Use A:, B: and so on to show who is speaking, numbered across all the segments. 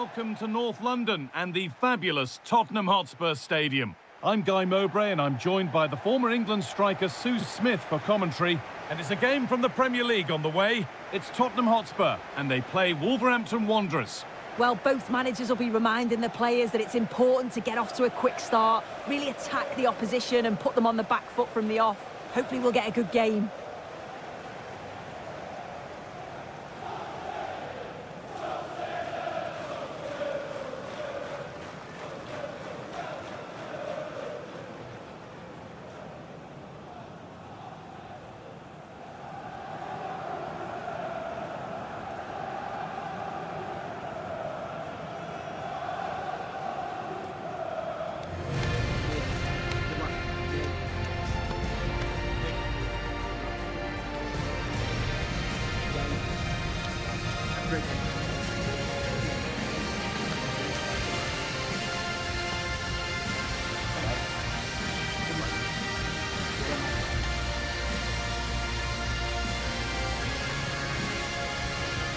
A: welcome to North London and the fabulous Tottenham Hotspur Stadium. I'm Guy Mowbray and I'm joined by the former England striker Sue Smith for commentary. And it's a game from the Premier League on the way. It's Tottenham Hotspur and they play Wolverhampton Wanderers.
B: Well, both managers will be reminding the players that it's important to get off to a quick start, really attack the opposition and put them on the back foot from the off. Hopefully we'll get a good game.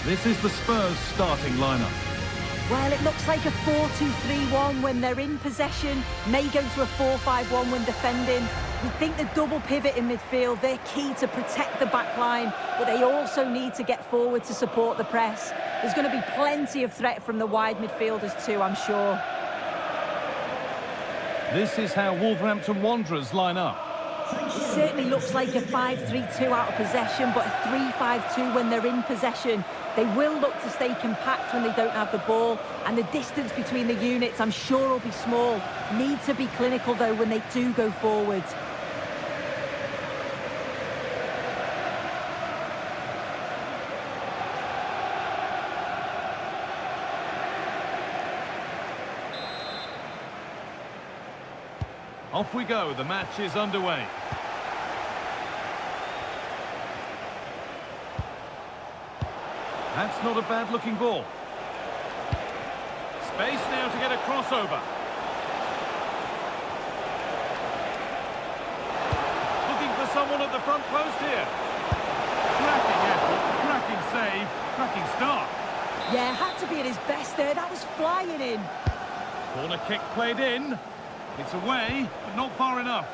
A: This is the Spurs starting lineup.
B: Well, it looks like a 4-2-3-1 when they're in possession, may go to a 4-5-1 when defending. We think the double pivot in midfield, they're key to protect the back line, but they also need to get forward to support the press. There's going to be plenty of threat from the wide midfielders too, I'm sure.
A: This is how Wolverhampton Wanderers line up.
B: It certainly looks like a 5-3-2 out of possession, but a 3-5-2 when they're in possession. They will look to stay compact when they don't have the ball, and the distance between the units, I'm sure, will be small. Need to be clinical, though, when they do go forward.
A: Off we go, the match is underway. That's not a bad-looking ball. Space now to get a crossover. Looking for someone at the front post here. Cracking effort, cracking save, cracking start.
B: Yeah, had to be at his best there. That was flying in.
A: Corner kick played in. It's away, but not far enough.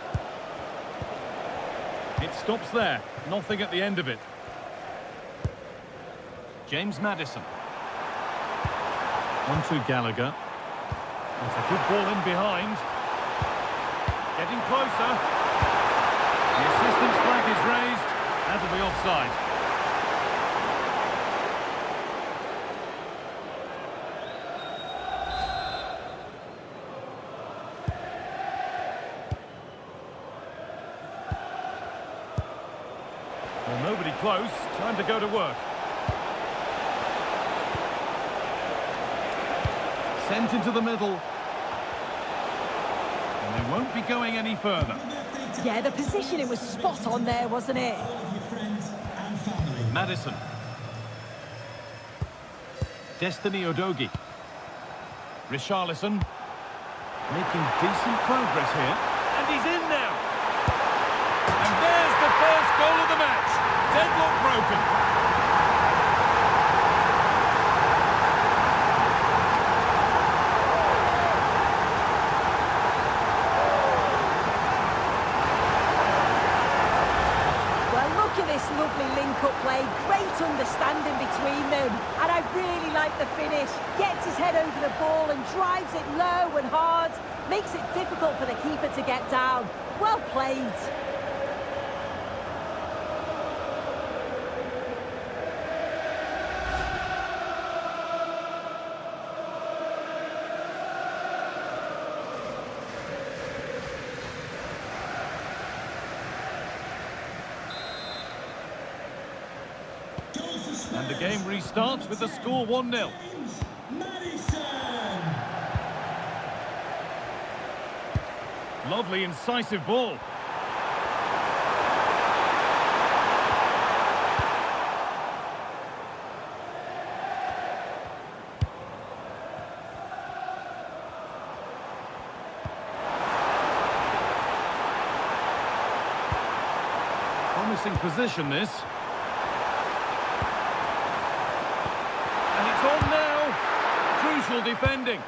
A: It stops there. Nothing at the end of it. James Maddison. On to Gallagher. It's a good ball in behind. Getting closer. The assistant's flag is raised. That'll be offside. Well, nobody close. Time to go to work. Sent into the middle. And they won't be going any further.
B: Yeah, the positioning was spot on there, wasn't it?
A: Maddison. Destiny Udogie. Richarlison. Making decent progress here. And he's in now. And there's the first goal of the match. Deadlock broken.
B: Lovely link-up play, great understanding between them, and I really like the finish. Gets his head over the ball and drives it low and hard, makes it difficult for the keeper to get down. Well played.
A: And the game restarts with the score 1-0. Lovely, incisive ball. Promising position, this. And it's on now. unusual defending.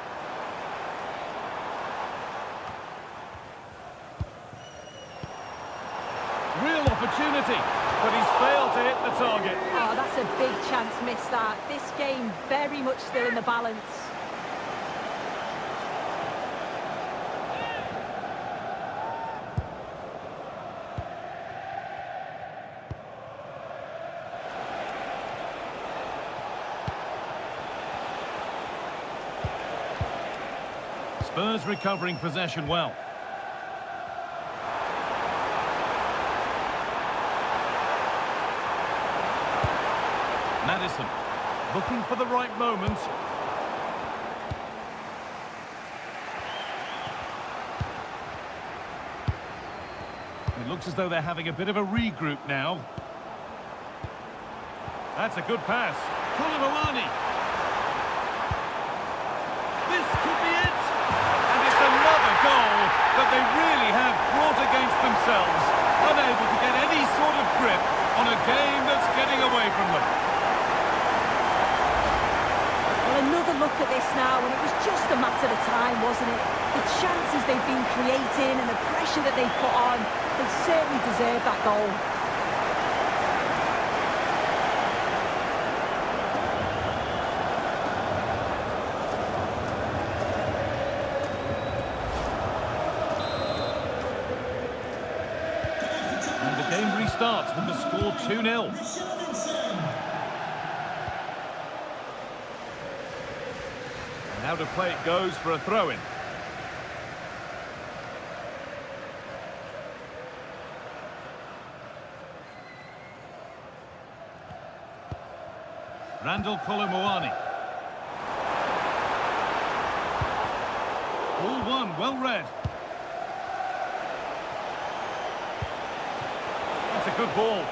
A: Real opportunity, but he's failed to hit the target.
B: Oh, that's a big chance missed that. This game very much still in the balance.
A: Spurs recovering possession well. Maddison, looking for the right moment. It looks as though they're having a bit of a regroup now. That's a good pass. Koulibaly. This could be it. And it's another goal that they really have brought against themselves, unable to get any sort of grip on a game that's getting away from them.
B: Well, another look at this now, and it was just a matter of time, wasn't it? The chances they've been creating and the pressure that they've put on, they certainly deserve that goal.
A: And the game restarts with the score 2-0. Out of play it goes for a throw-in. Randall Koulibaly. Ball one, well read. That's a good ball.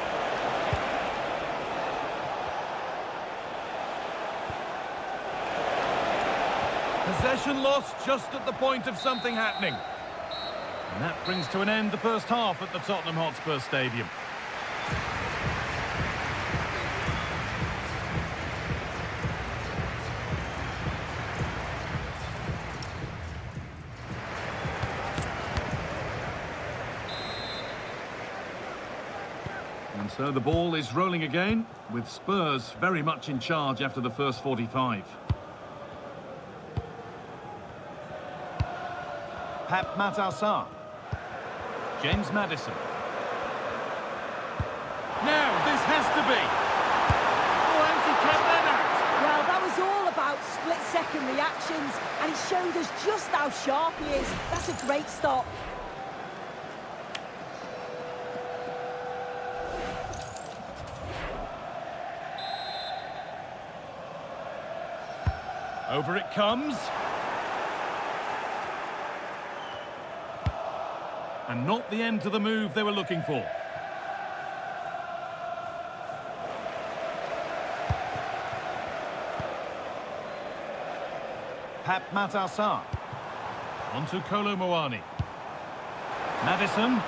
A: Possession lost just at the point of something happening. And that brings to an end the first half at the Tottenham Hotspur Stadium. And so the ball is rolling again, with Spurs very much in charge after the first 45. Pep Matassar. James Maddison. Now, this has to be. Oh, how's he kept that out?
B: Well, that was all about split-second reactions, and it showed us just how sharp he is. That's a great stop.
A: Over it comes. And not the end to the move they were looking for. Pep Matassar. Onto Koulibaly. Maddison.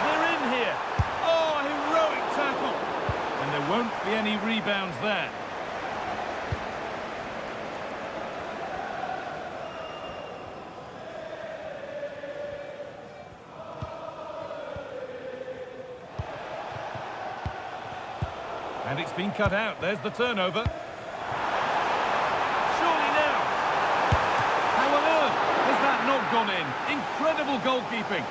A: They're in here. Oh, heroic tackle. And there won't be any rebounds there. And it's been cut out. There's the turnover. Surely now. How on earth has that not gone in? Incredible goalkeeping.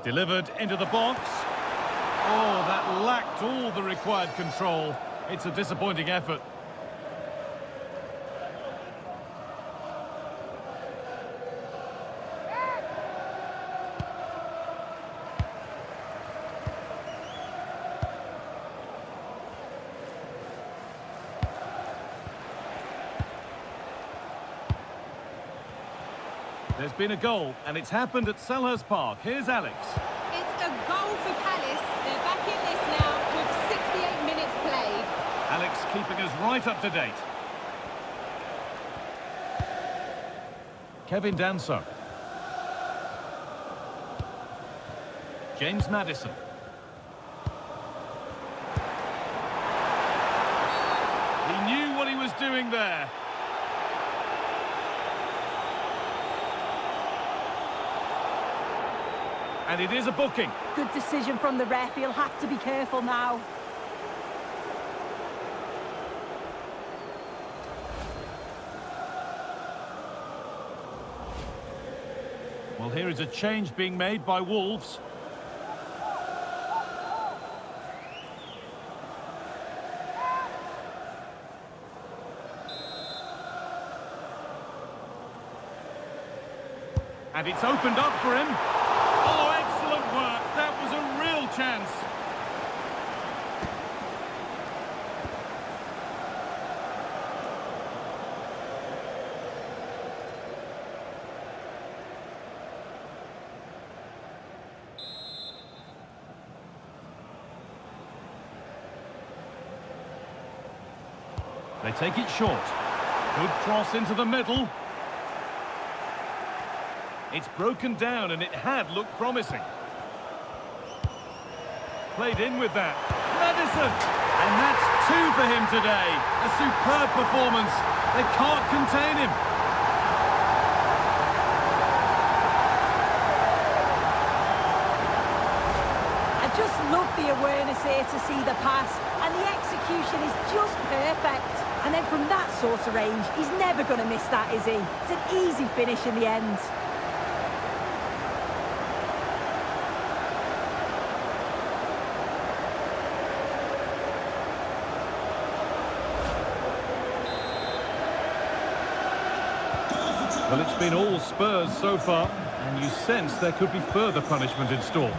A: Delivered into the box. Oh, that lacked all the required control. It's a disappointing effort. There's been a goal, and it's happened at Selhurst Park. Here's Alex.
C: It's a goal for Palace. They're back in this now with 68 minutes played.
A: right up to date. Kevin Danso. James Maddison. He knew what he was doing there. And it is a booking.
B: Good decision from the ref. He'll have to be careful now.
A: Well, here is a change being made by Wolves. And it's opened up for him. Oh, excellent work. That was a real chance. They take it short. Good cross into the middle. It's broken down and it had looked promising. Played in with that. Maddison! And that's two for him today. A superb performance. They can't contain him.
B: I just love the awareness here to see the pass, and the execution is just perfect. And then from that sort of range, he's never going to miss that, is he? It's an easy finish in the end.
A: Well, it's been all Spurs so far, and you sense there could be further punishment in store.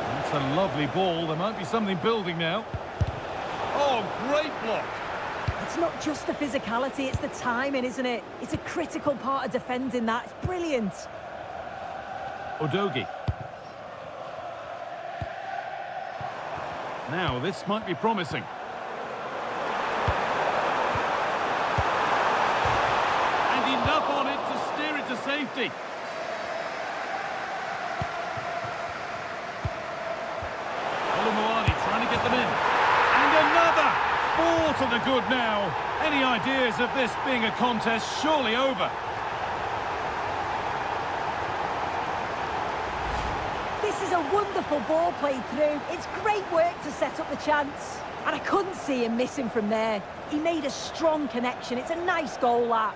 A: That's a lovely ball. There might be something building now. Oh, great block.
B: It's not just the physicality, it's the timing, isn't it? It's a critical part of defending that. It's brilliant.
A: Udogie. Now, this might be promising. Enough on it to steer it to safety. Olumoani trying to get them in. And another! 4 to the good now. Any ideas of this being a contest surely over?
B: This is a wonderful ball played through. It's great work to set up the chance. And I couldn't see him missing from there. He made a strong connection. It's a nice goal, that.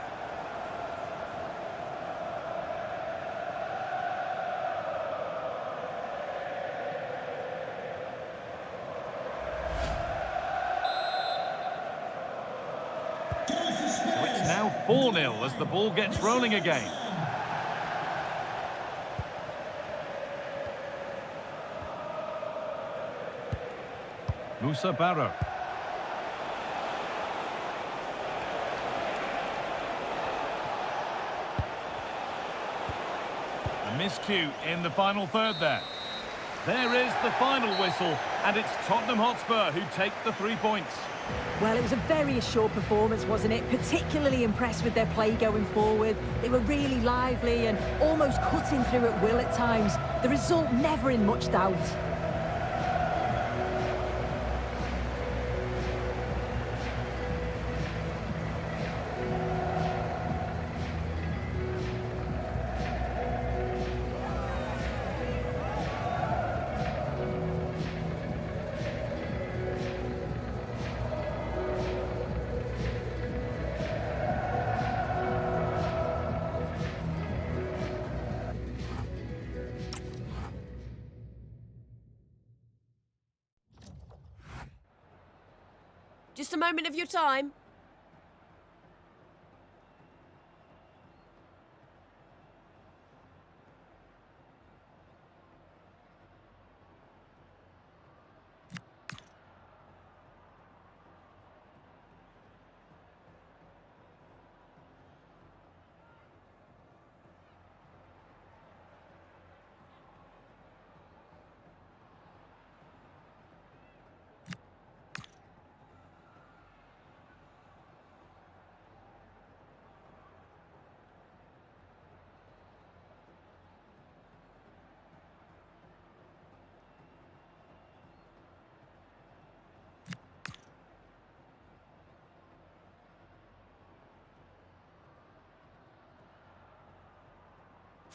A: Now 4-0 as the ball gets rolling again. Musa Barrow. A miscue in the final third there. There is the final whistle, and it's Tottenham Hotspur who take the 3 points.
B: Well, it was a very assured performance, wasn't it? Particularly impressed with their play going forward. They were really lively and almost cutting through at will at times. The result never in much doubt.
C: Just a moment of your time.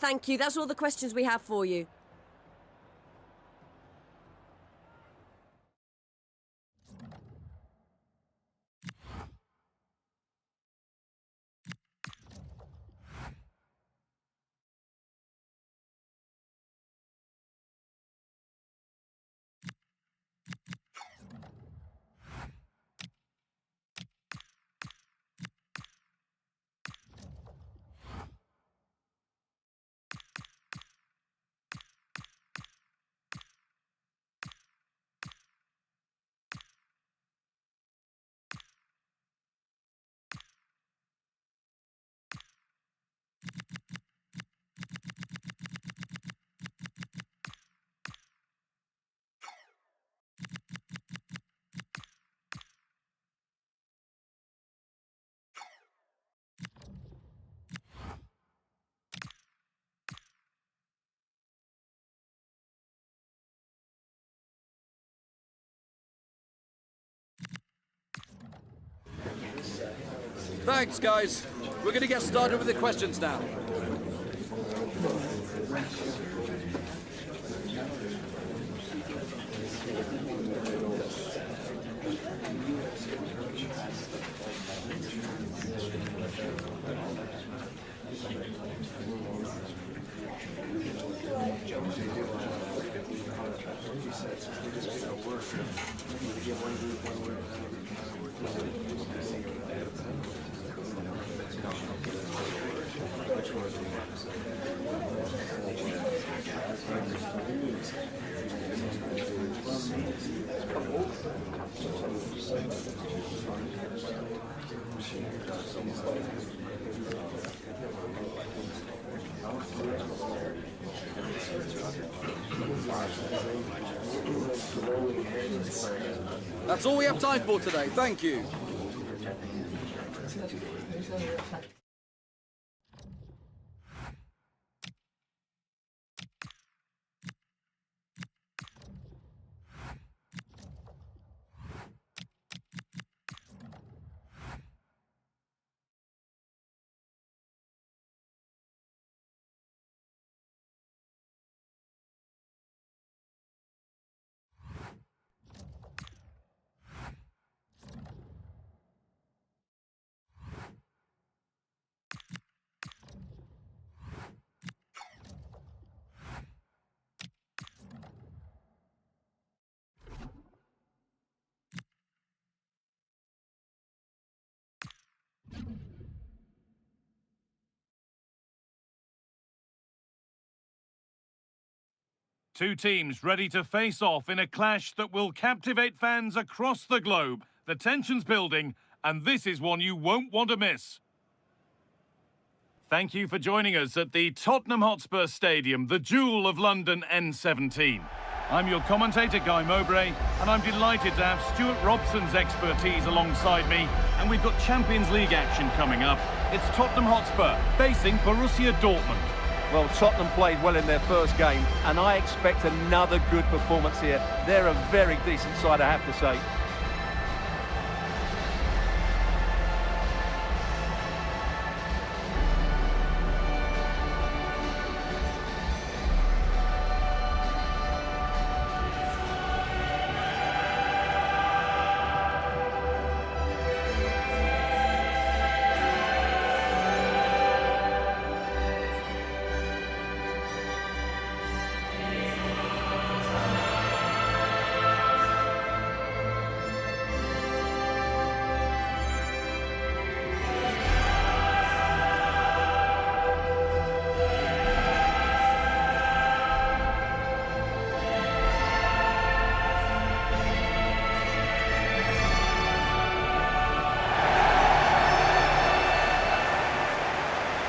C: Thank you. That's all the questions we have for you.
D: Thanks, guys. We're going to get started with the questions now. That's all we have time for today. Thank you.
A: Two teams ready to face off in a clash that will captivate fans across the globe. The tension's building, and this is one you won't want to miss. Thank you for joining us at the Tottenham Hotspur Stadium, the jewel of London N17. I'm your commentator, Guy Mowbray, and I'm delighted to have Stuart Robson's expertise alongside me, and we've got Champions League action coming up. It's Tottenham Hotspur facing Borussia Dortmund.
E: Well, Tottenham played well in their first game, and I expect another good performance here. They're a very decent side, I have to say.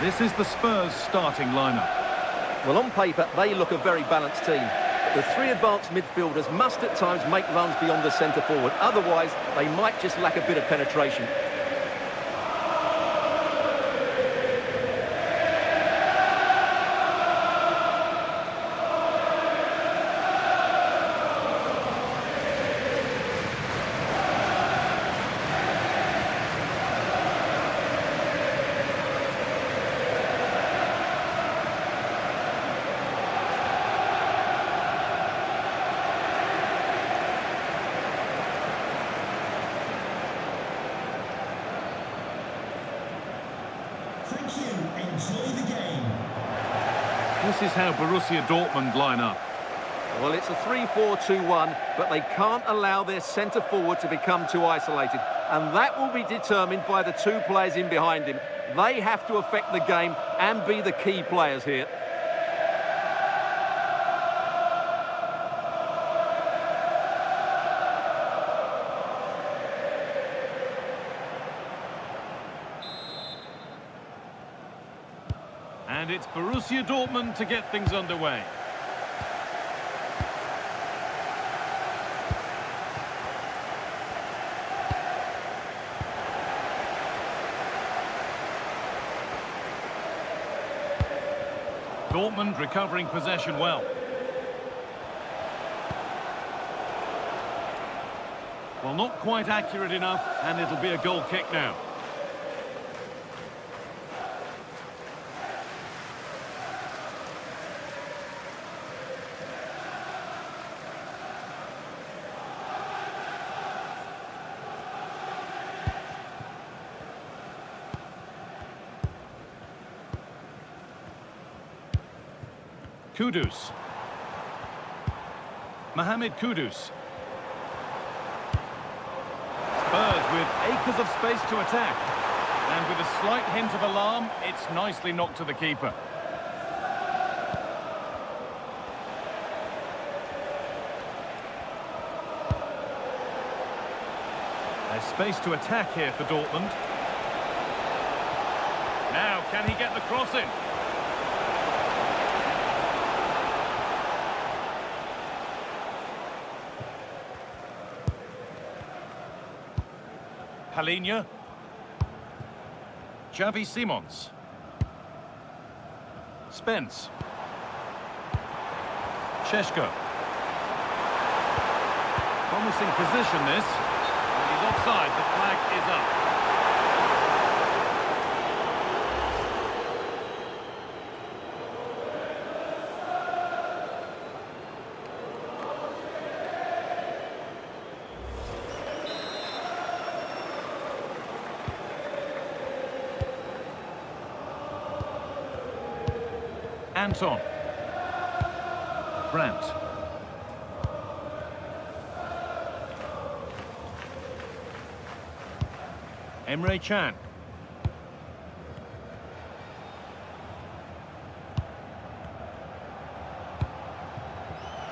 A: This is the Spurs starting lineup.
E: Well, on paper, they look a very balanced team. The three advanced midfielders must at times make runs beyond the centre forward. Otherwise, they might just lack a bit of penetration.
F: enjoy the game.
A: This is how Borussia Dortmund line up.
E: Well, it's a 3-4-2-1, but they can't allow their centre-forward to become too isolated. And that will be determined by the two players in behind him. They have to affect the game and be the key players here.
A: And it's Borussia Dortmund to get things underway. Dortmund recovering possession well. Well, not quite accurate enough, and it'll be a goal kick now. Kudus. Mohamed Kudus. Spurs with acres of space to attack. And with a slight hint of alarm, it's nicely knocked to the keeper. There's space to attack here for Dortmund. Now, can he get the cross in? Palinha. Xavi Simons. Spence. Šeško. Promising position this. He's offside, the flag is up. Anton. Brandt. Emre Can.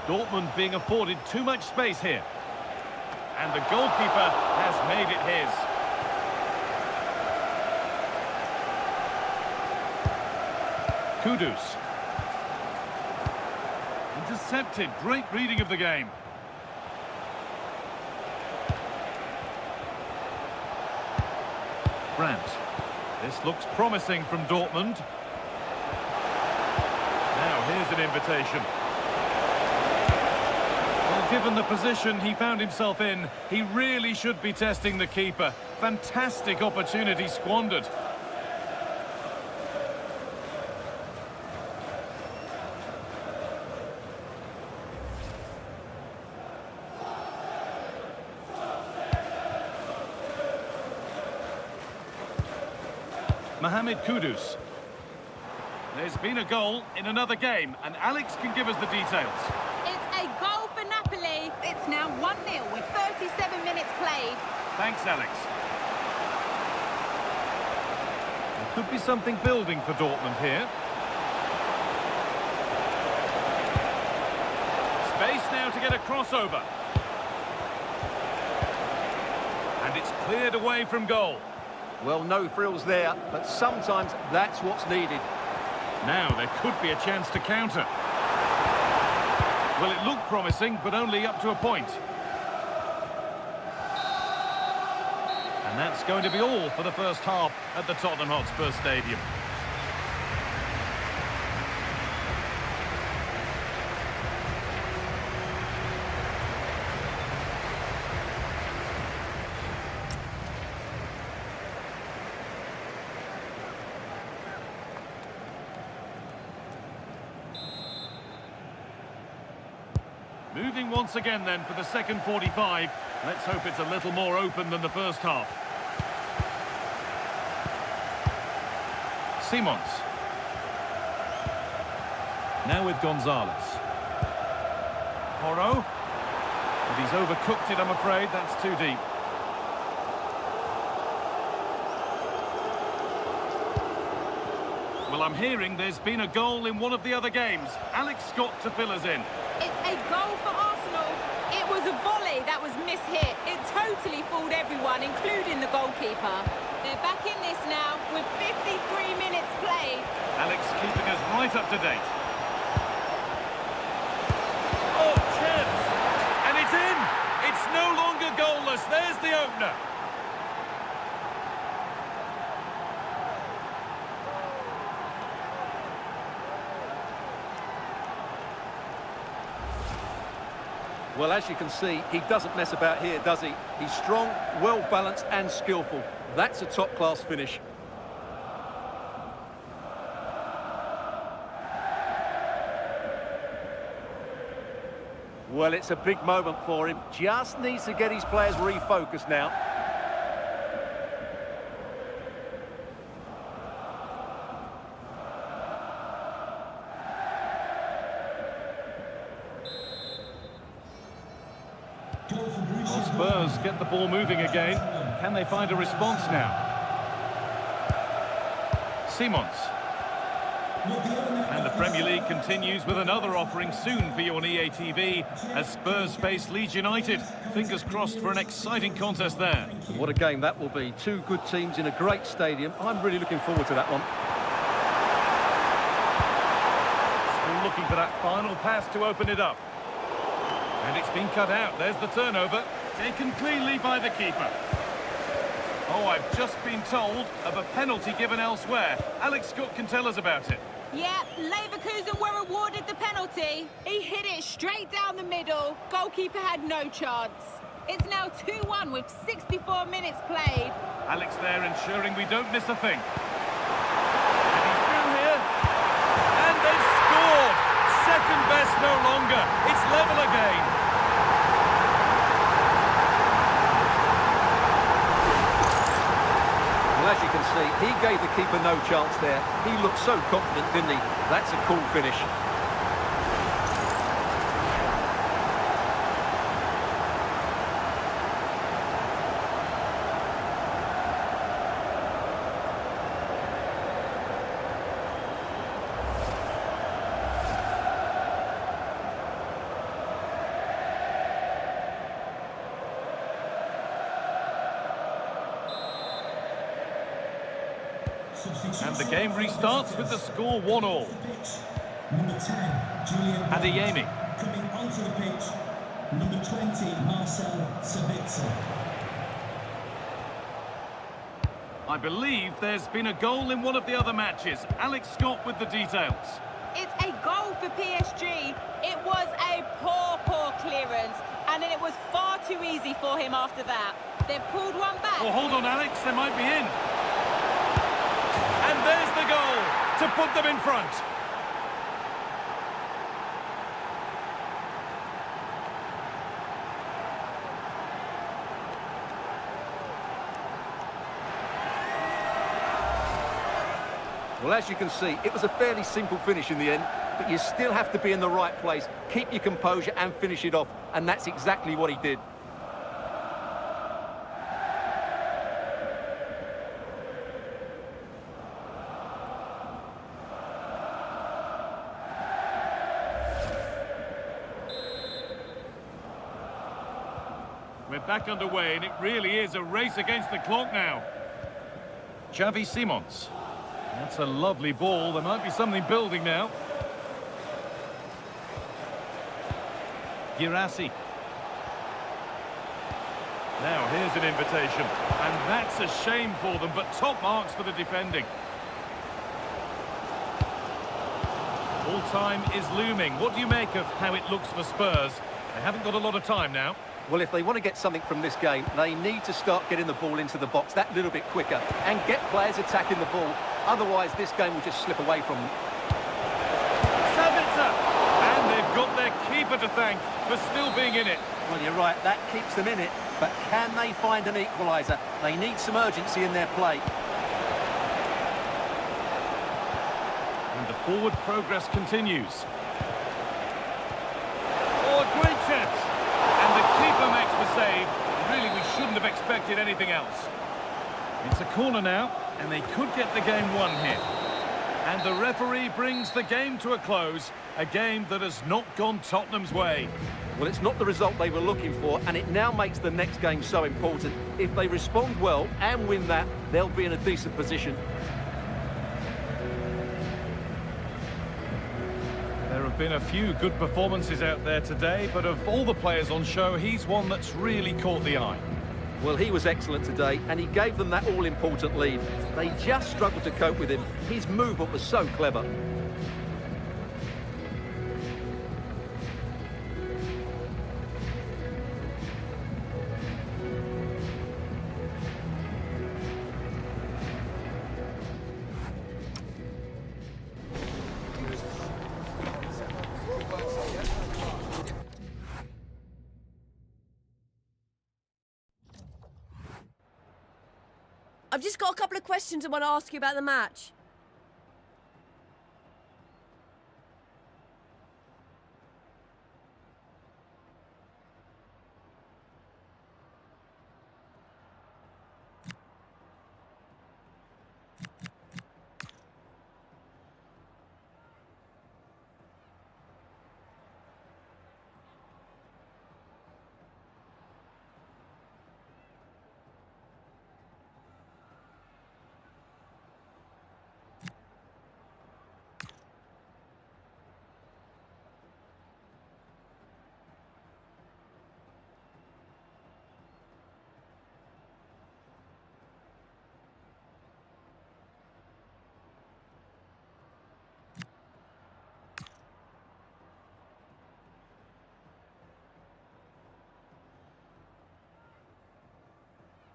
A: Dortmund being afforded too much space here. And the goalkeeper has made it his. Kudus. Intercepted. Great reading of the game. Brandt. This looks promising from Dortmund. Now here's an invitation. Well, given the position he found himself in, he really should be testing the keeper. Fantastic opportunity squandered. Mohamed Kudus. There's been a goal in another game, and Alex can give us the details.
G: It's a goal for Napoli. It's now 1-0 with 37 minutes played.
A: Thanks, Alex. There could be something building for Dortmund here. Space now to get a crossover. And it's cleared away from goal.
E: Well, no frills there, but sometimes that's what's needed.
A: Now there could be a chance to counter. Well, it looked promising, but only up to a point. And that's going to be all for the first half at the Tottenham Hotspur Stadium. Moving once again then for the second 45. Let's hope it's a little more open than the first half. Simons. Now with Gonzalez. Porro. But he's overcooked it, I'm afraid. That's too deep. Well, I'm hearing there's been a goal in one of the other games. Alex Scott to fill us in.
G: It's a goal for Arsenal. It was a volley that was mishit. It totally fooled everyone, including the goalkeeper. They're back in this now with 53 minutes played.
A: Alex keeping us right up to date. Oh, chance! And it's in! It's no longer goalless. There's the opener.
E: Well, as you can see, he doesn't mess about here, does he? He's strong, well-balanced and skillful. That's a top-class finish. Well, it's a big moment for him. Just needs to get his players refocused now.
A: Well, Spurs get the ball moving again. Can they find a response now? Simons. And the Premier League continues with another offering soon for you on EA TV as Spurs face Leeds United. Fingers crossed for an exciting contest there.
E: What a game that will be. Two good teams in a great stadium. I'm really looking forward to that one.
A: Still looking for that final pass to open it up. And it's been cut out. There's the turnover. Taken cleanly by the keeper. Oh, I've just been told of a penalty given elsewhere. Alex Scott can tell us about it.
G: Yeah, Leverkusen were awarded the penalty. He hit it straight down the middle. Goalkeeper had no chance. It's now 2-1 with 64 minutes played.
A: Alex there ensuring we don't miss a thing. And he's through here. And they've scored! Second best no longer. It's level again.
E: Well, as you can see, he gave the keeper no chance there. He looked so confident, didn't he? That's a cool finish.
A: And the game restarts with the score 1-1.
F: Number 10, Julian
A: Adeyemi.
F: coming onto the pitch. Number 20, Marcel Sabitzer.
A: I believe there's been a goal in one of the other matches. Alex Scott with the details.
G: It's a goal for PSG. It was a poor clearance, and then it was far too easy for him after that. They've pulled one back.
A: Oh, hold on, Alex, they might be in. And there's the goal to put them in front.
E: Well, as you can see, it was a fairly simple finish in the end, but you still have to be in the right place, keep your composure and finish it off, and that's exactly what he did.
A: We're back underway, and it really is a race against the clock now. Xavi Simons. That's a lovely ball. There might be something building now. Girassi. Now, here's an invitation. And that's a shame for them, but top marks for the defending. All time is looming. What do you make of how it looks for Spurs? They haven't got a lot of time now.
E: Well, if they want to get something from this game, they need to start getting the ball into the box that little bit quicker and get players attacking the ball. Otherwise, this game will just slip away from them.
A: Sabitzer! And they've got their keeper to thank for still being in it.
E: Well, you're right, that keeps them in it. But can they find an equaliser? They need some urgency in their play.
A: And the forward progress continues. Oh, a great chance! And the keeper makes the save. Really, we shouldn't have expected anything else. It's a corner now, and they could get the game won here. And the referee brings the game to a close, a game that has not gone Tottenham's way.
E: Well, it's not the result they were looking for, and it now makes the next game so important. If they respond well and win that, they'll be in a decent position.
A: There have been a few good performances out there today, but of all the players on show, he's one that's really caught the eye.
E: Well, he was excellent today, and he gave them that all-important lead. They just struggled to cope with him. His movement was so clever.
C: I've just got a couple of questions I want to ask you about the match.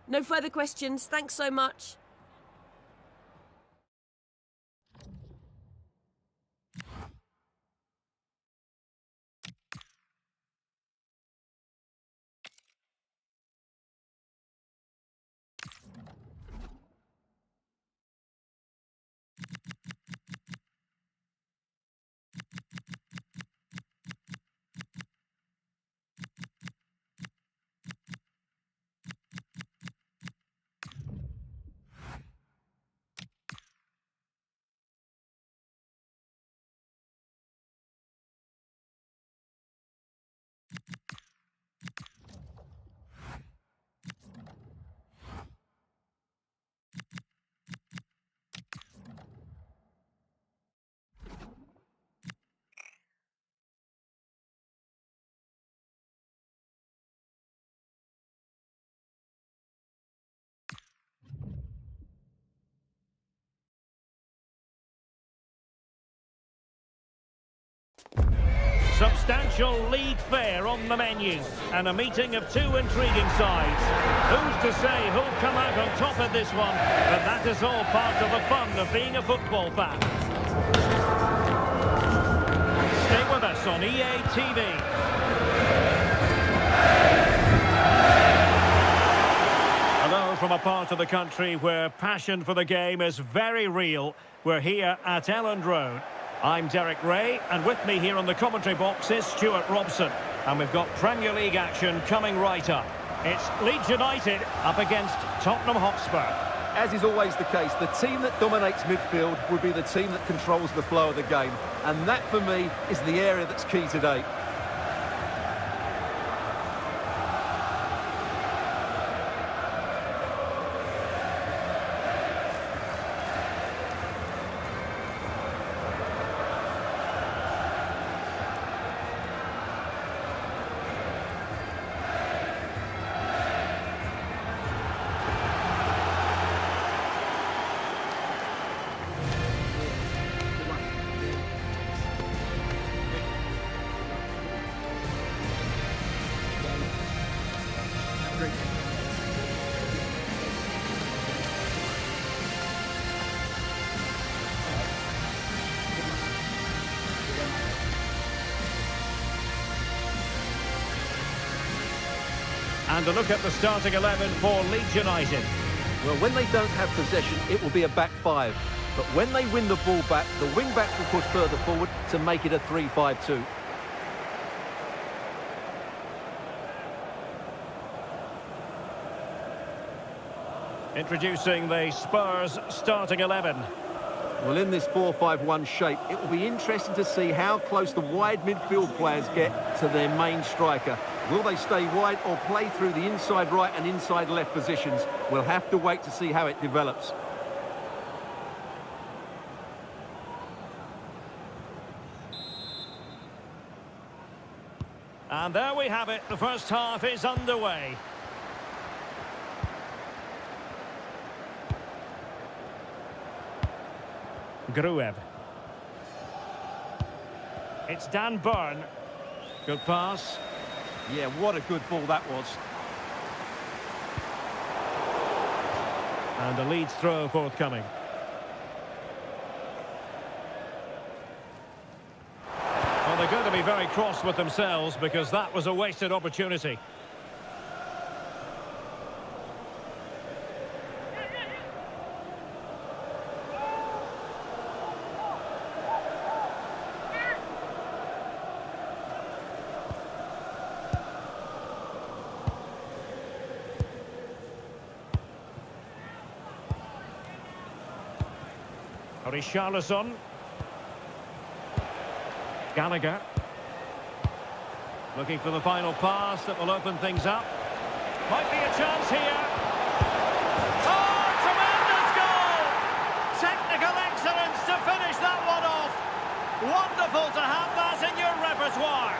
C: No further questions. Thanks so much.
H: Substantial league fare on the menu and a meeting of two intriguing sides. Who's to say who'll come out on top of this one? But that is all part of the fun of being a football fan. Stay with us on EA TV. Hello from a part of the country where passion for the game is very real. We're here at Elland Road. I'm Derek Ray, and with me here on the commentary box is Stuart Robson. And we've got Premier League action coming right up. It's Leeds United up against Tottenham Hotspur.
E: As is always the case, the team that dominates midfield will be the team that controls the flow of the game. And that, for me, is the area that's key today.
H: And a look at the starting 11 for Leeds United.
E: Well, when they don't have possession, it will be a back five. But when they win the ball back, the wing-backs will push further forward to make it a 3-5-2.
H: Introducing the Spurs starting 11.
E: Well, in this 4-5-1 shape, it will be interesting to see how close the wide midfield players get to their main striker. Will they stay wide or play through the inside right and inside left positions? We'll have to wait to see how it develops.
H: And there we have it. The first half is underway. Gruev. It's Dan Burn. Good pass.
E: Yeah, what a good ball that was.
H: And a lead throw forthcoming. Well, they're going to be very cross with themselves because that was a wasted opportunity. Richarlison. Gallagher. Looking for the final pass that will open things up. Might be a chance here. Oh, tremendous goal! Technical excellence to finish that one off. Wonderful to have that in your repertoire.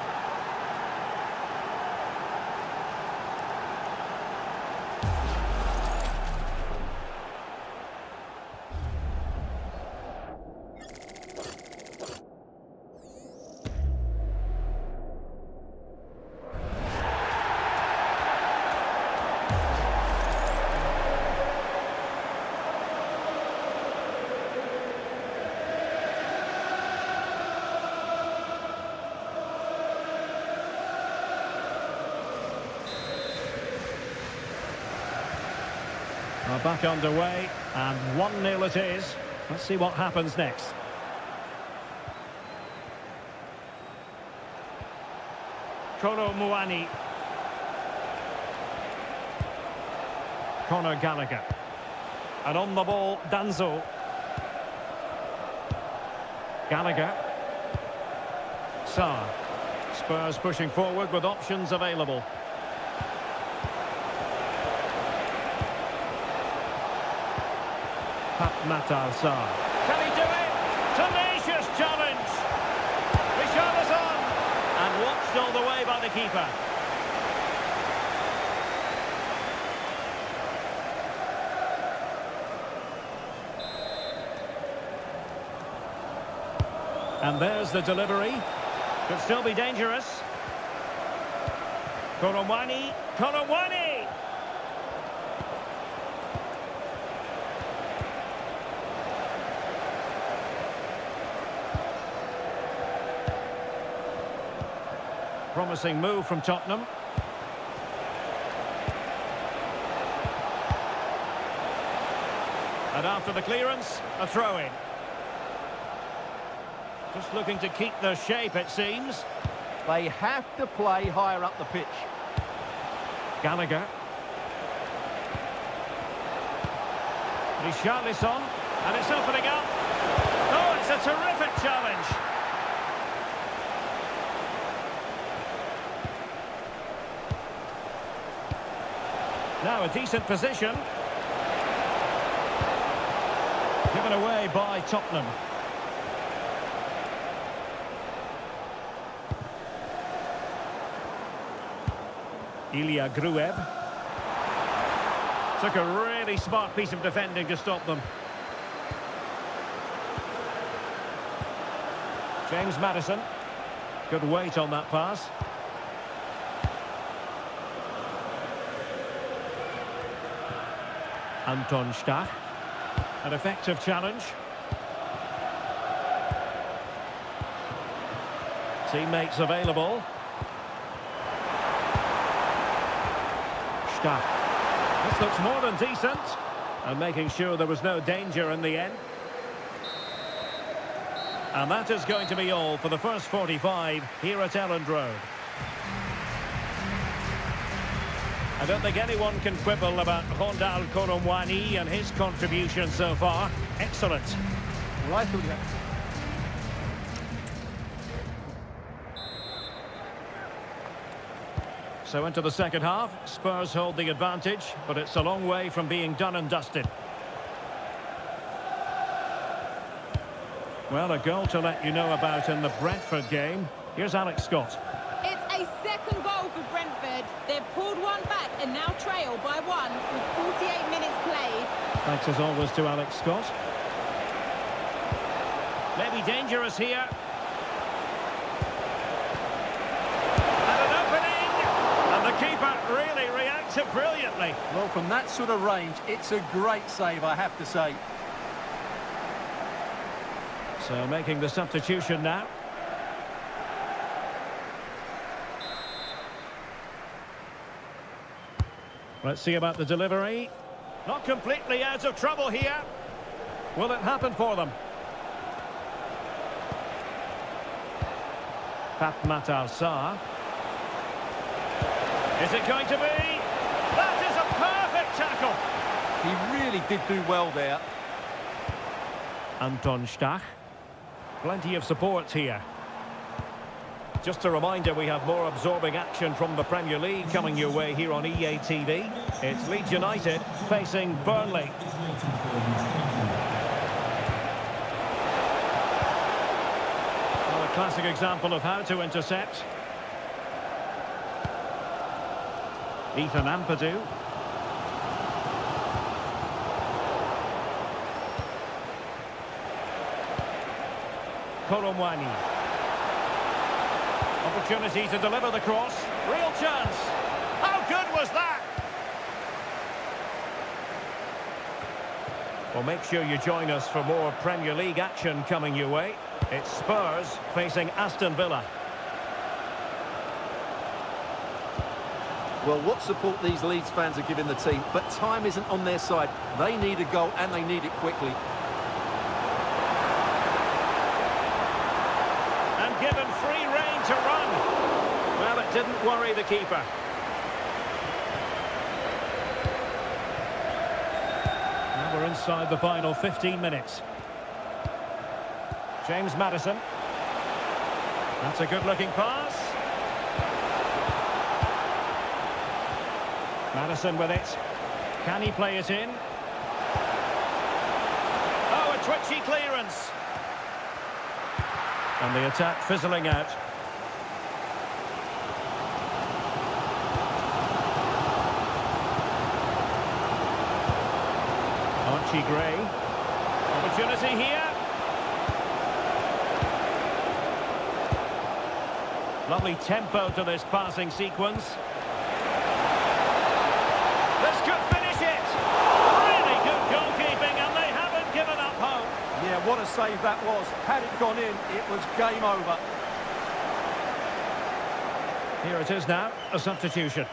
H: Back underway, and 1-0 it is. Let's see what happens next. Kolo Muani. Conor Gallagher. And on the ball, Danzo. Gallagher. Sarr. Spurs pushing forward with options available. Matar Sarr. Can he do it? Tenacious challenge. Richarlison. And watched all the way by the keeper. And there's the delivery. Could still be dangerous. Kolomwani. Kolomwani! Promising move from Tottenham. And after the clearance, a throw-in. Just looking to keep their shape, it seems.
E: They have to play higher up the pitch.
H: Gallagher. Richarlison. And it's opening up. Oh, it's a terrific challenge. Now a decent position. Given away by Tottenham. Ilya Gruev. Took a really smart piece of defending to stop them. James Maddison. Good weight on that pass. Anton Stach. An effective challenge. Teammates available. Stach. This looks more than decent. And making sure there was no danger in the end. And that is going to be all for the first 45 here at Elland Road. I don't think anyone can quibble about Rondal Koromwani and his contribution so far. Excellent.
E: Well, I thought that.
H: So into the second half, Spurs hold the advantage, but it's a long way from being done and dusted. Well, a goal to let you know about in the Brentford game. Here's Alex Scott.
G: It's a second goal for Brentford. They've pulled one back and now trail by one with 48 minutes played.
H: Thanks as always to Alex Scott. Maybe dangerous here. And an opening! And the keeper really reacted brilliantly.
E: Well, from that sort of range, it's a great save, I have to say.
H: So making the substitution now. Let's see about the delivery. Not completely out of trouble here. Will it happen for them? Fatmat Sarr. Is it going to be? That is a perfect tackle.
E: He really did do well there.
H: Anton Stach. Plenty of support here. Just a reminder, we have more absorbing action from the Premier League coming your way here on EA TV. It's Leeds United facing Burnley. Well, a classic example of how to intercept. Ethan Ampadu. Koromwani. Opportunity to deliver the cross. Real chance. How good was that? Well, make sure you join us for more Premier League action coming your way. It's Spurs facing Aston Villa.
E: Well, what support these Leeds fans are giving the team, but time isn't on their side. They need a goal, and they need it quickly.
H: And given free rein to run. Well, it didn't worry the keeper. Now we're inside the final 15 minutes. James Maddison. That's a good-looking pass. Maddison with it. Can he play it in? Oh, a twitchy clearance. And the attack fizzling out. Archie Gray. Opportunity here. Lovely tempo to this passing sequence. This could finish it. Really good goalkeeping, and they haven't given up hope.
E: Yeah, what a save that was. Had it gone in, it was game over.
H: Here it is now, a substitution.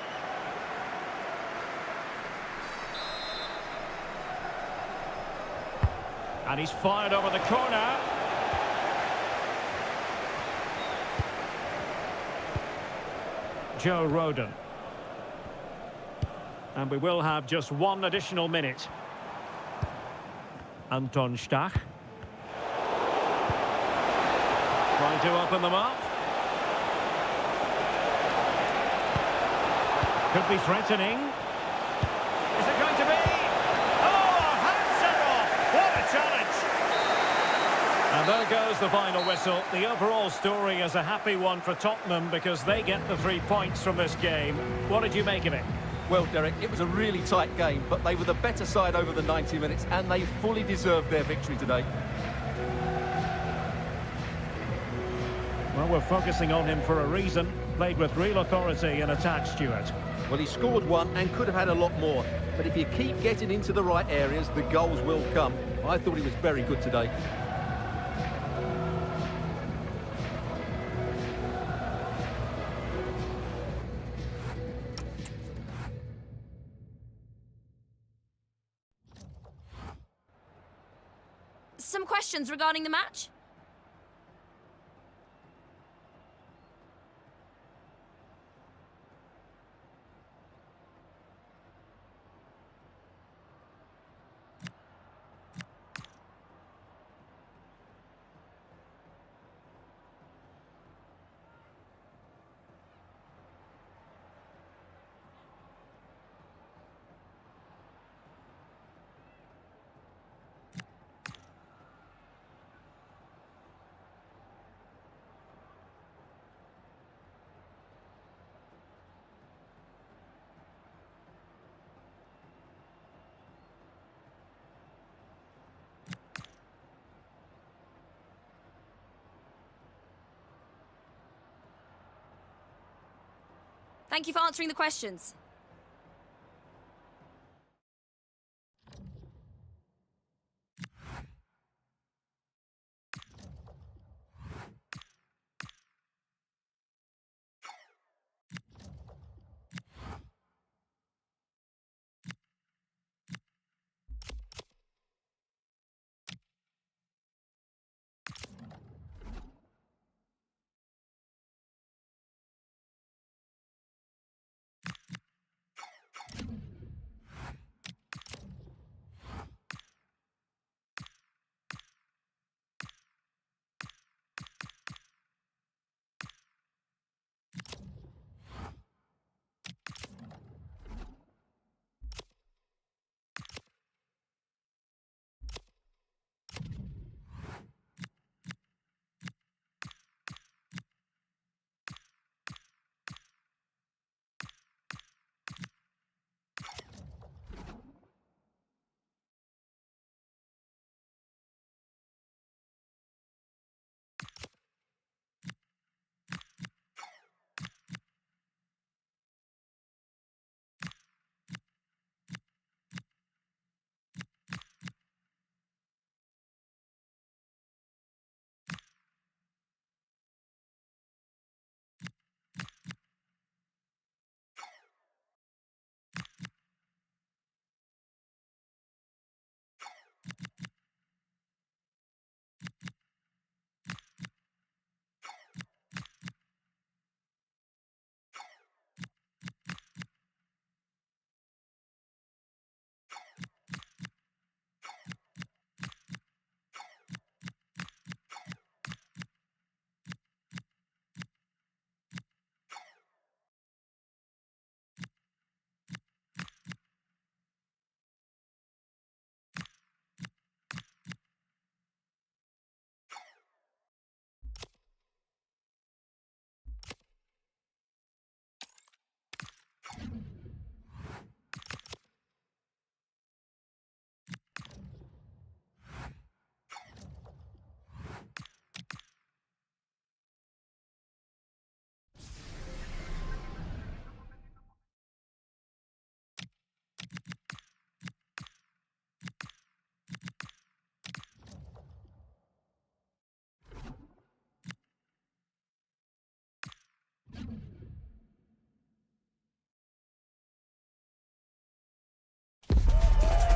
H: And he's fired over the corner. Joe Rodon. And we will have just one additional minute. Anton Stach. Trying to open them up. Could be threatening. Is it going to be? Oh, hands it off! What a challenge! And there goes the final whistle. The overall story is a happy one for Tottenham because they get the 3 points from this game. What did you make of it?
E: Well, Derek, it was a really tight game, but they were the better side over the 90 minutes, and they fully deserved their victory today.
H: Well, we're focusing on him for a reason. Played with real authority and attack, Stuart.
E: Well, he scored one and could have had a lot more. But if you keep getting into the right areas, the goals will come. I thought he was very good today.
C: Some questions regarding the match? Thank you for answering the questions.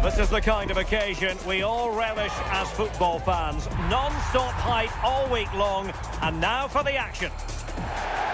H: This is the kind of occasion we all relish as football fans. Non-stop hype all week long, and now for the action.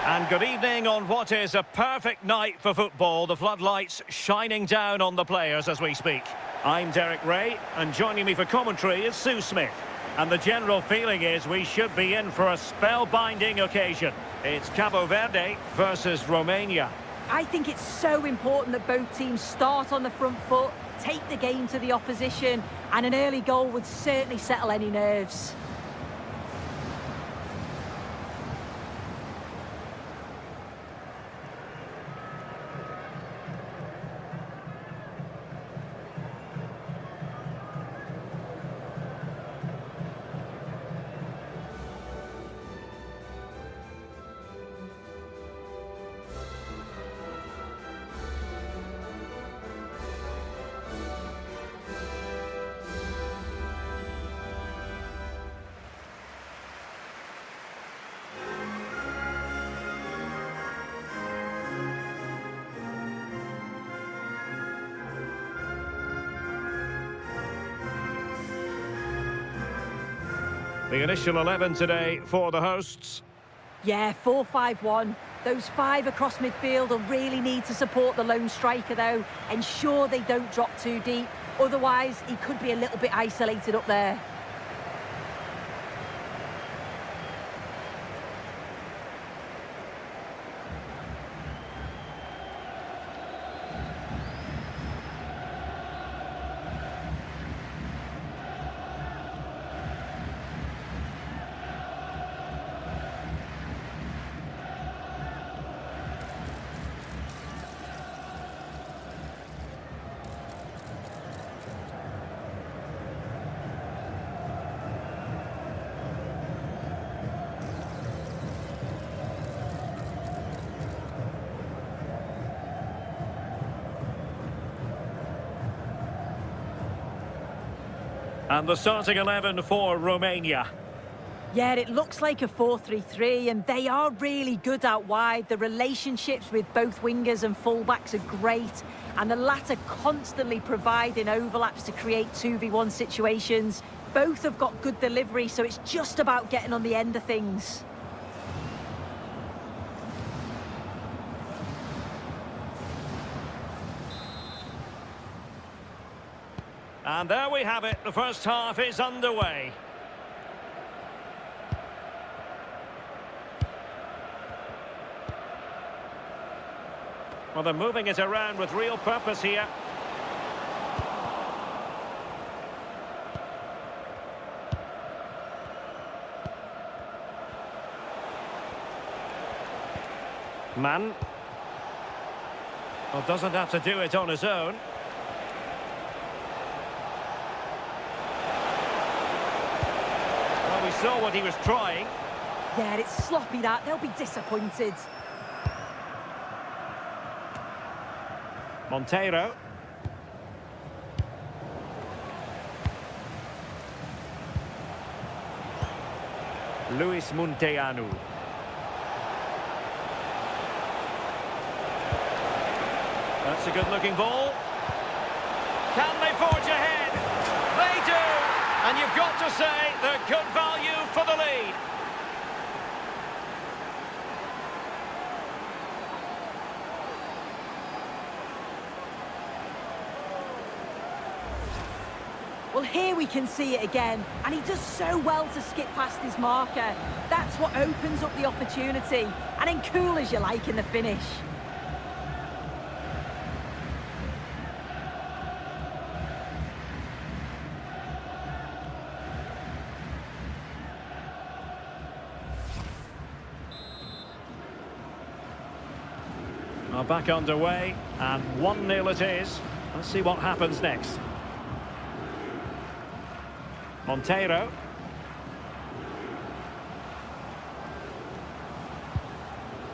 H: And good evening on what is a perfect night for football. The floodlights shining down on the players as we speak. I'm Derek Ray, and joining me for commentary is Sue Smith. And the general feeling is we should be in for a spellbinding occasion. It's Cabo Verde versus Romania.
B: I think it's so important that both teams start on the front foot, take the game to the opposition, and an early goal would certainly settle any nerves.
H: The initial 11 today for the hosts.
B: Yeah, 4-5-1. Those five across midfield will really need to support the lone striker, though. Ensure they don't drop too deep. Otherwise, he could be a little bit isolated up there.
H: And the starting 11 for Romania.
B: Yeah, it looks like a 4-3-3, and they are really good out wide. The relationships with both wingers and fullbacks are great, and the latter constantly providing overlaps to create 2v1 situations. Both have got good delivery, so it's just about getting on the end of things.
H: And there we have it. The first half is underway. Well, they're moving it around with real purpose here. Mann. Well, doesn't have to do it on his own. Well, we saw what he was trying.
B: Yeah, it's sloppy that. They'll be disappointed.
H: Monteiro. Luis Munteanu. That's a good-looking ball. Can they forge ahead? They do! And you've got to say they're good value for the lead.
B: Well, here we can see it again, and he does so well to skip past his marker. That's what opens up the opportunity, and then cool as you like in the finish.
H: Now back underway, and 1-0 it is. Let's see what happens next. Monteiro.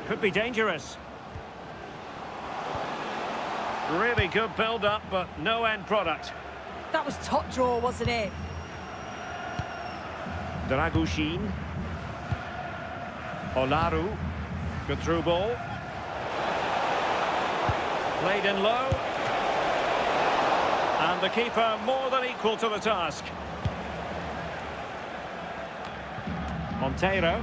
H: Could be dangerous. Really good build-up, but no end product.
B: That was top draw, wasn't it?
H: Dragushin. Olaru. Good through ball. Played in low. And the keeper more than equal to the task. Monteiro.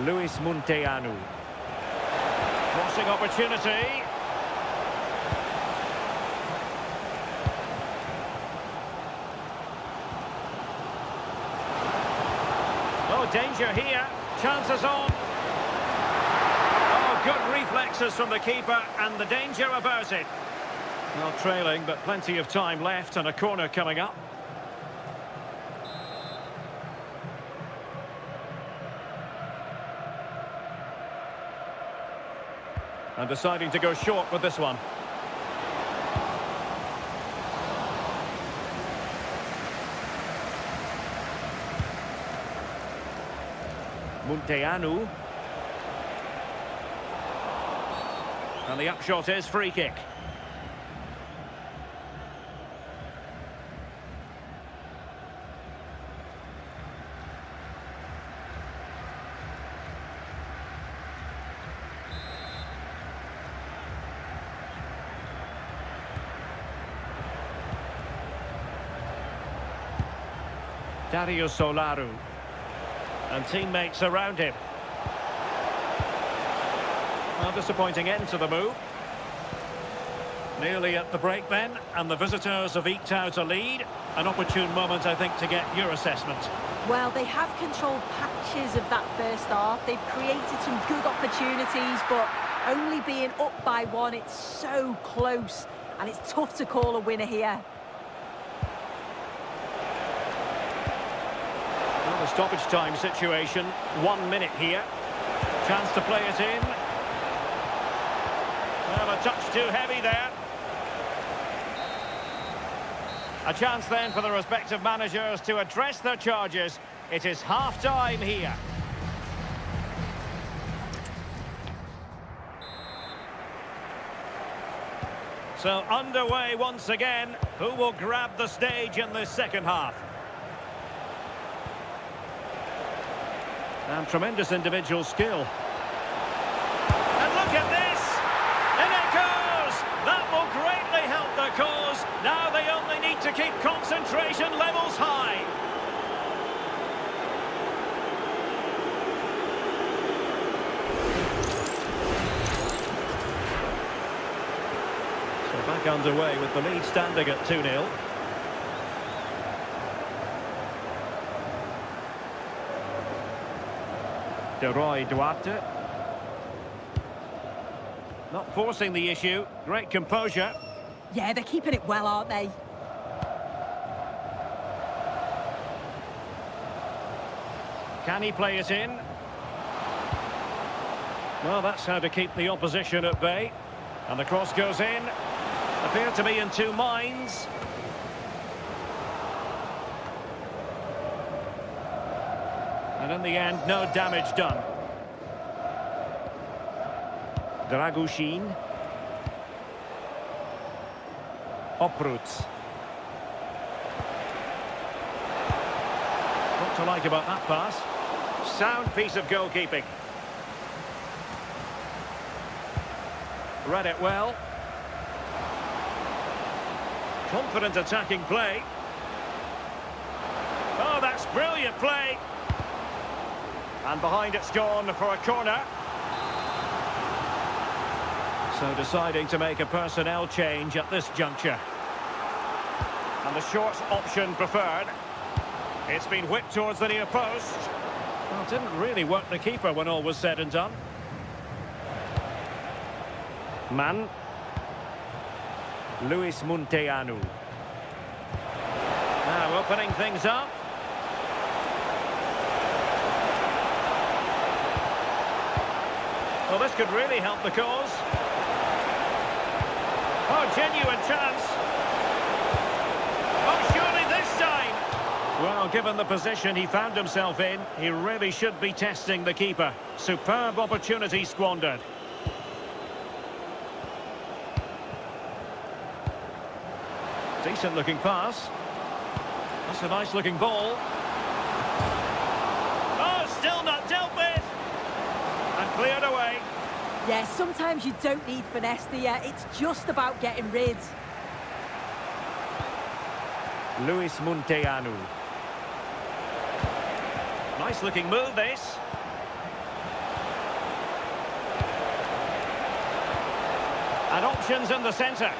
H: Luis Munteanu. Crossing opportunity. Oh, danger here. Chances on. Oh, good reflexes from the keeper, and the danger averted. Well, trailing, but plenty of time left and a corner coming up. And deciding to go short with this one. Munteanu. And the upshot is free kick. Dario Solaru. And teammates around him. Well, disappointing end to the move. Nearly at the break then, and the visitors have eked out a lead. An opportune moment, I think, to get your assessment.
B: Well, they have controlled patches of that first half. They've created some good opportunities, but only being up by one, it's so close, and it's tough to call a winner here.
H: Well, the stoppage time situation, 1 minute here. Chance to play it in. Well, a touch too heavy there. A chance then for the respective managers to address their charges. It is half-time here. So underway once again. Who will grab the stage in this second half? And tremendous individual skill. And look at this! In it goes! That will greatly help the cause. Now they only need to keep concentration levels high. So back underway with the lead standing at 2-0. Duarte. Not forcing the issue. Great composure.
B: Yeah, they're keeping it well, aren't they?
H: Can he play it in? Well, that's how to keep the opposition at bay. And the cross goes in. Appear to be in two minds. And in the end, no damage done. Dragushin. Opruts. What to like about that pass? Sound piece of goalkeeping. Read it well. Confident attacking play. Oh, that's brilliant play. And behind it's gone for a corner. So deciding to make a personnel change at this juncture. And the short option preferred. It's been whipped towards the near post. Well, it didn't really work the keeper when all was said and done. Man. Luis Munteanu. Now opening things up. Well, this could really help the cause. Oh, genuine chance. Oh, surely this time. Well, given the position he found himself in, he really should be testing the keeper. Superb opportunity squandered. Decent looking pass. That's a nice looking ball. Oh, still not dealt with. And cleared away.
B: Yeah, sometimes you don't need finesse, do you? It's just about getting rid.
H: Luis Munteanu. Nice looking move, this. And options in the centre.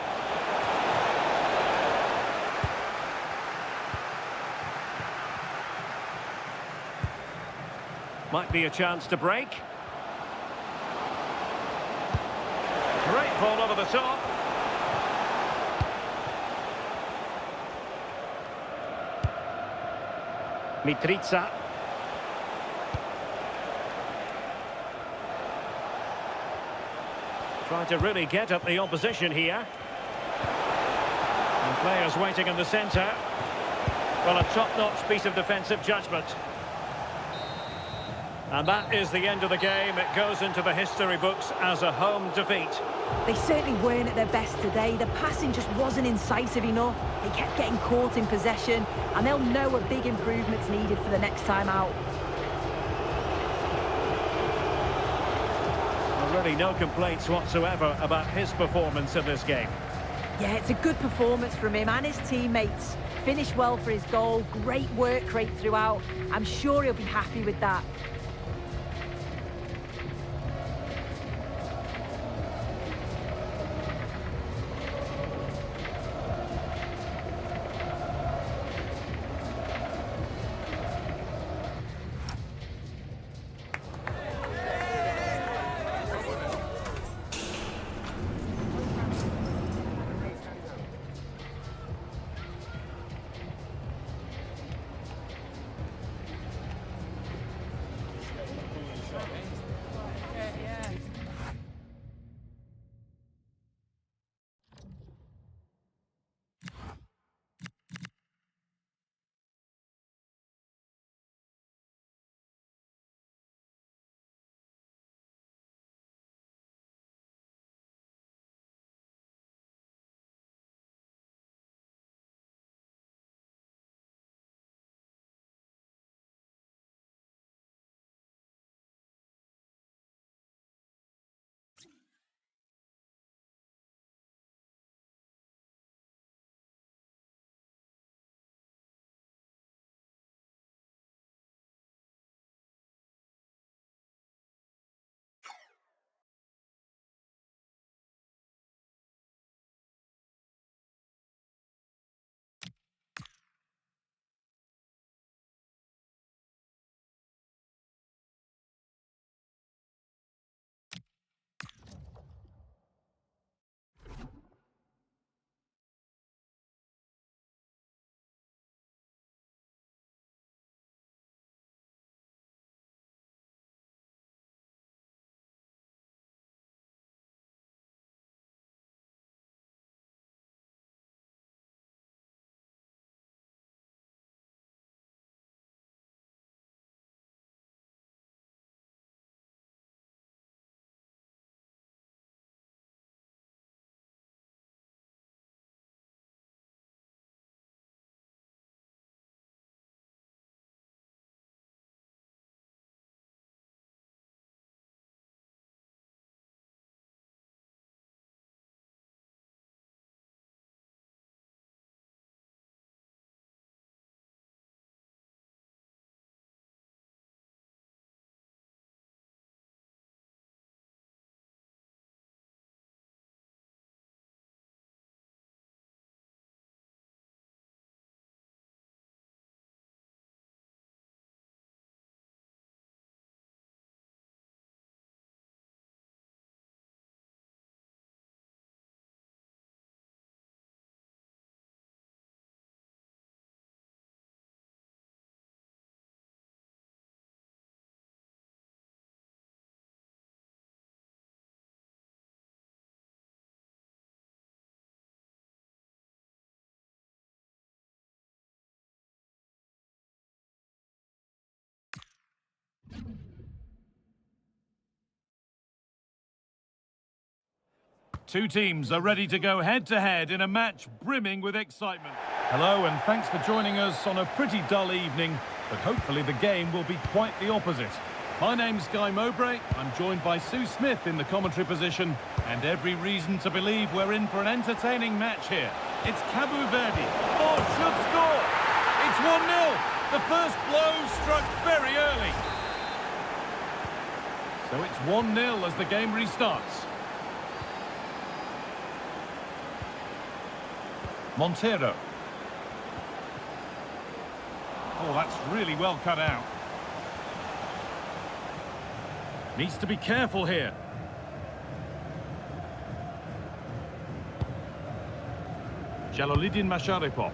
H: Might be a chance to break. Great ball over the top. Mitrica. Trying to really get at the opposition here. And players waiting in the centre. Well, a top-notch piece of defensive judgment. And that is the end of the game. It goes into the history books as a home defeat.
B: They certainly weren't at their best today. The passing just wasn't incisive enough. They kept getting caught in possession, and they'll know a big improvement's needed for the next time out.
H: Well, really no complaints whatsoever about his performance in this game.
B: Yeah, it's a good performance from him and his teammates. Finished well for his goal. Great work rate throughout. I'm sure he'll be happy with that.
A: Two teams are ready to go head-to-head in a match brimming with excitement. Hello, and thanks for joining us on a pretty dull evening, but hopefully the game will be quite the opposite. My name's Guy Mowbray. I'm joined by Sue Smith in the commentary position, and every reason to believe we're in for an entertaining match here. It's Cabo Verde. Oh, should score! It's 1-0. The first blow struck very early. So it's 1-0 as the game restarts. Montero. Oh, that's really well cut out. Needs to be careful here. Jalolidin Masharipov.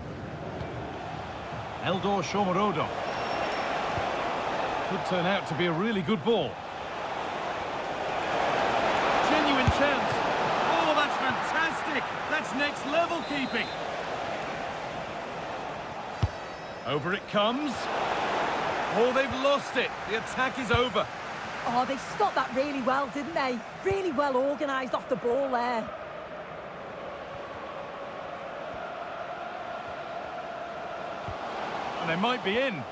A: Eldor Shomorodov. Could turn out to be a really good ball. Genuine chance. Oh, that's fantastic. That's next level keeping. Over it comes. Oh, they've lost it. The attack is over.
B: Oh, they stopped that really well, didn't they? Really well organised off the ball there.
A: And they might be in.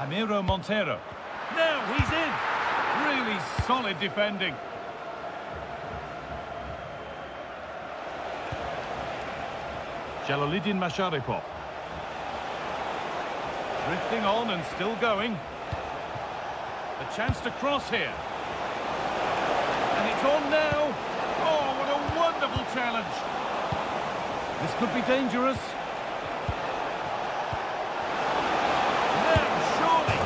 A: Ramiro Montero. Now he's in. Really solid defending. Jalolidin Masharipov. Drifting on and still going. A chance to cross here. And it's on now. Oh, what a wonderful challenge. This could be dangerous. Now, surely.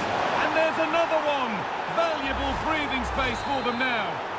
A: And there's another one. Valuable breathing space for them now.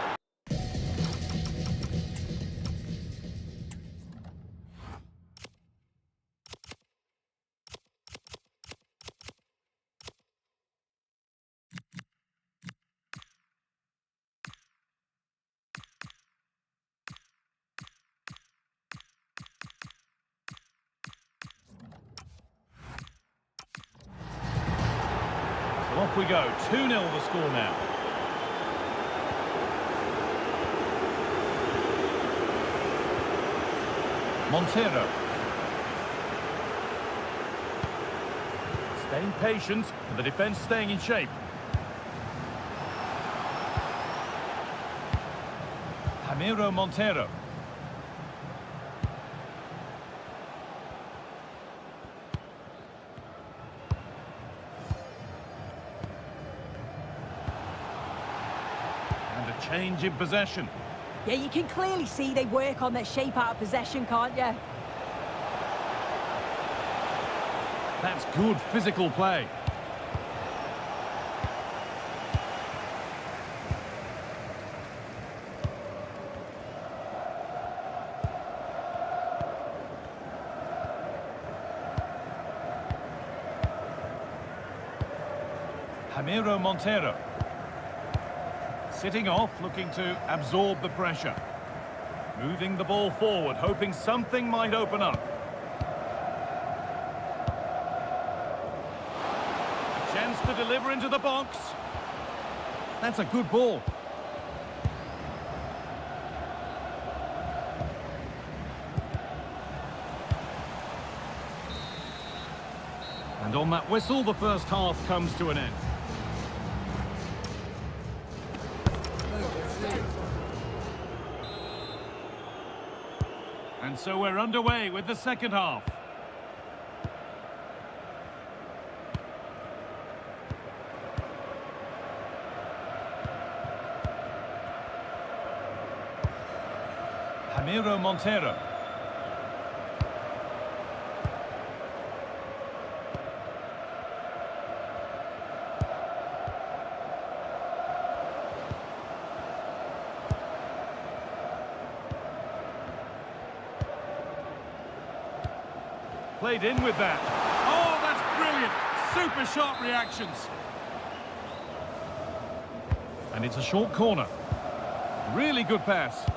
A: Off we go, 2-0 the score now. Montero. Staying patient, and the defence staying in shape. Ramiro Montero. Change in possession.
B: Yeah, you can clearly see they work on their shape out of possession, can't you?
A: That's good physical play. Ramiro Montero. Sitting off, looking to absorb the pressure. Moving the ball forward, hoping something might open up. A chance to deliver into the box. That's a good ball. And on that whistle, the first half comes to an end. And so we're underway with the second half. Ramiro Montero. Played in with that. Oh, that's brilliant. Super sharp reactions. And it's a short corner. Really good pass.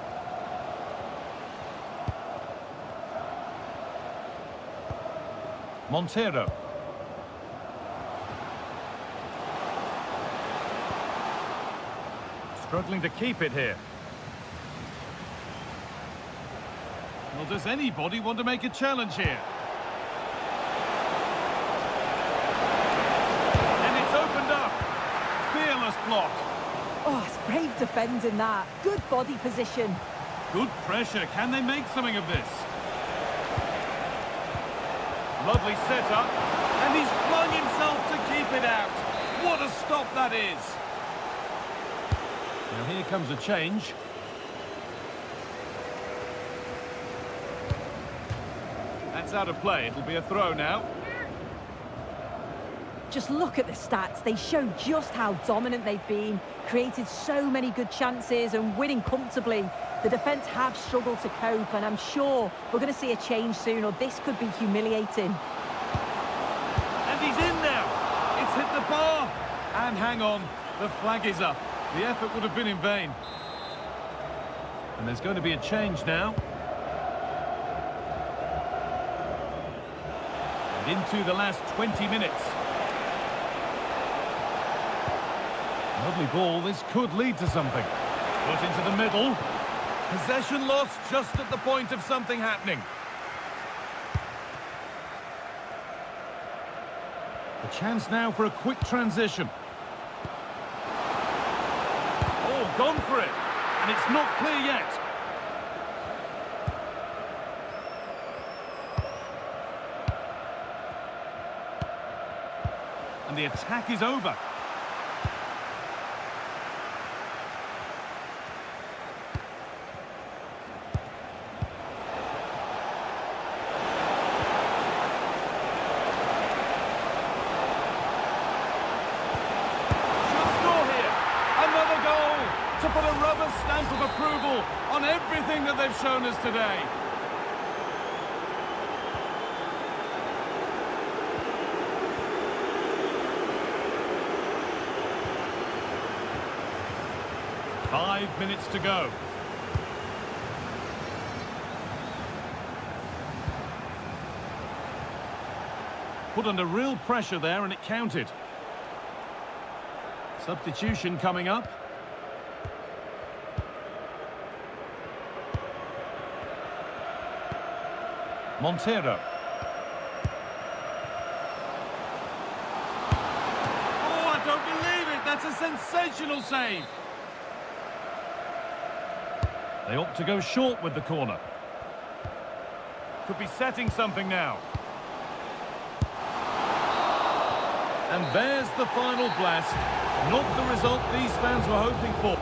A: Montero. Struggling to keep it here. Well, does anybody want to make a challenge here? And it's opened up. Fearless block.
B: Oh, it's brave defending that. Good body position.
A: Good pressure. Can they make something of this? Lovely setup. And he's flung himself to keep it out. What a stop that is. Now here comes a change. That's out of play. It'll be a throw now.
B: Just look at the stats. They show just how dominant they've been, created so many good chances and winning comfortably. The defence have struggled to cope, and I'm sure we're going to see a change soon, or this could be humiliating.
A: And he's in now. It's hit the bar. And hang on, the flag is up. The effort would have been in vain. And there's going to be a change now. And into the last 20 minutes. Lovely ball. This could lead to something. Put into the middle. Possession lost just at the point of something happening. A chance now for a quick transition. Oh, gone for it. And it's not clear yet. And the attack is over. To put a rubber stamp of approval on everything that they've shown us today. Five minutes to go. Put under real pressure there and it counted. Substitution coming up. Montero. Oh, I don't believe it! That's a sensational save! They opt to go short with the corner. Could be setting something now. And there's the final blast. Not the result these fans were hoping for.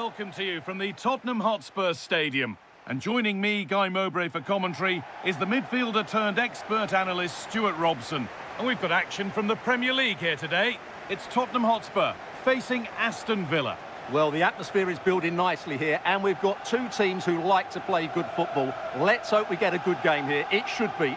A: welcome to you from the Tottenham Hotspur Stadium. And joining me, Guy Mowbray, for commentary is the midfielder turned expert analyst Stuart Robson. And we've got action from the Premier League here today. It's Tottenham Hotspur facing Aston Villa.
E: Well, the atmosphere is building nicely here, and we've got two teams who like to play good football. Let's hope we get a good game here. It should be.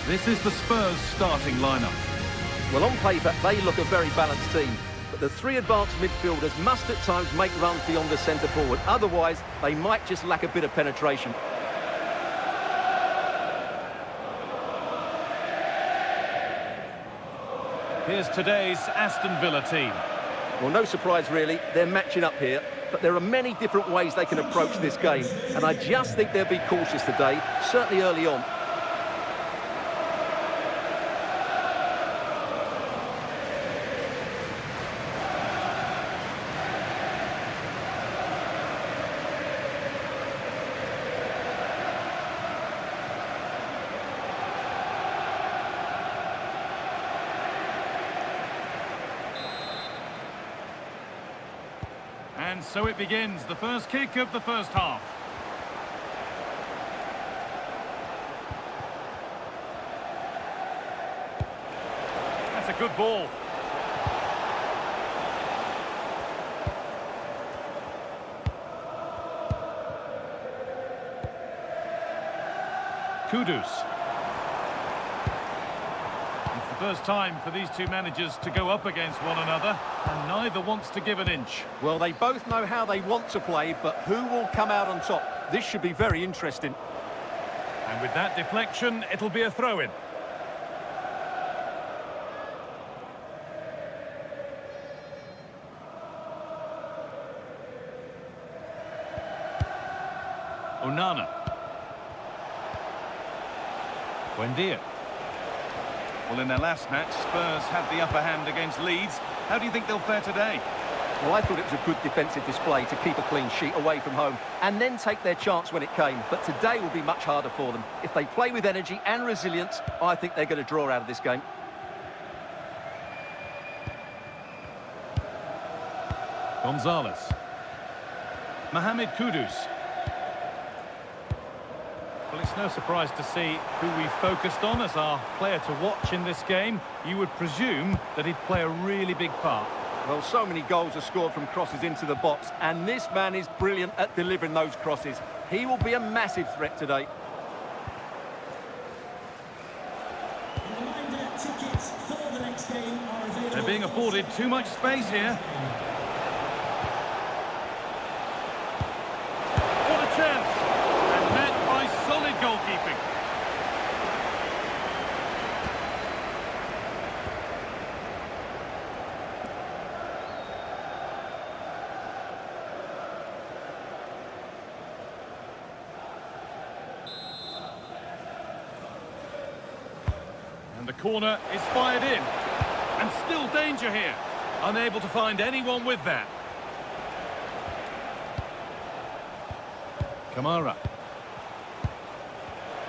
A: This is the Spurs starting lineup.
E: Well, on paper, they look a very balanced team. But the three advanced midfielders must at times make runs beyond the centre forward. Otherwise, they might just lack a bit of penetration.
A: Here's today's Aston Villa team.
E: Well, no surprise, really. They're matching up here. But there are many different ways they can approach this game. And I just think they'll be cautious today, certainly early on.
A: And so it begins, the first kick of the first half. That's a good ball. Kudus. It's the first time for these two managers to go up against one another, and neither wants to give an inch.
E: Well, they both know how they want to play, but who will come out on top? This should be very interesting.
A: And with that deflection, it'll be a throw-in. Onana. Buendia. Well, in their last match, Spurs had the upper hand against Leeds. How do you think they'll fare today?
E: Well, I thought it was a good defensive display to keep a clean sheet away from home and then take their chance when it came. But today will be much harder for them. If they play with energy and resilience, I think they're going to draw out of this game.
A: Gonzalez. Mohamed Kudus. Well, it's no surprise to see who we focused on as our player to watch in this game. You would presume that he'd play a really big part.
E: Well, so many goals are scored from crosses into the box, and this man is brilliant at delivering those crosses. He will be a massive threat today.
F: Reminder, tickets for the next game are available.
A: They're being afforded too much space here. What a chance! And met by solid goalkeeping. And the corner is fired in. And still danger here. Unable to find anyone with that. Kamara.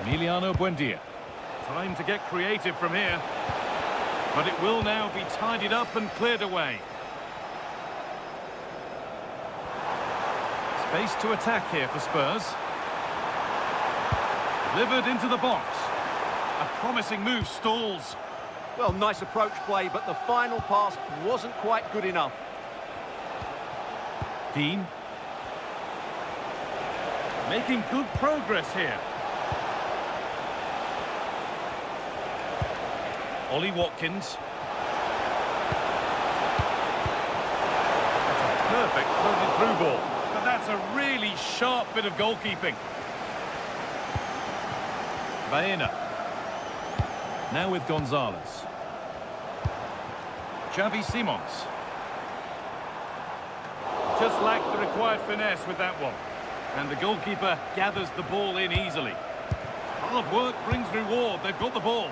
A: Emiliano Buendia. Time to get creative from here. But it will now be tidied up and cleared away. Space to attack here for Spurs. Delivered into the box. A promising move stalls.
E: Well, nice approach play, but the final pass wasn't quite good enough.
A: Dean. Making good progress here. Ollie Watkins. ball. But that's a really sharp bit of goalkeeping. Baena. Now with Gonzalez. Xavi Simons. Just lacked the required finesse with that one. And the goalkeeper gathers the ball in easily. Hard work brings reward. They've got the ball.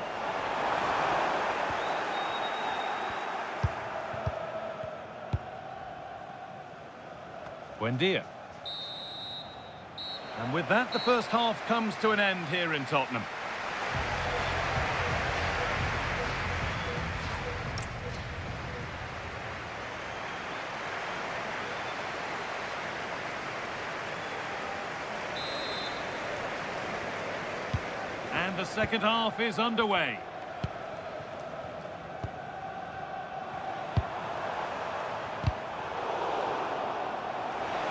A: Buendia. And with that, the first half comes to an end here in Tottenham. And the second half is underway.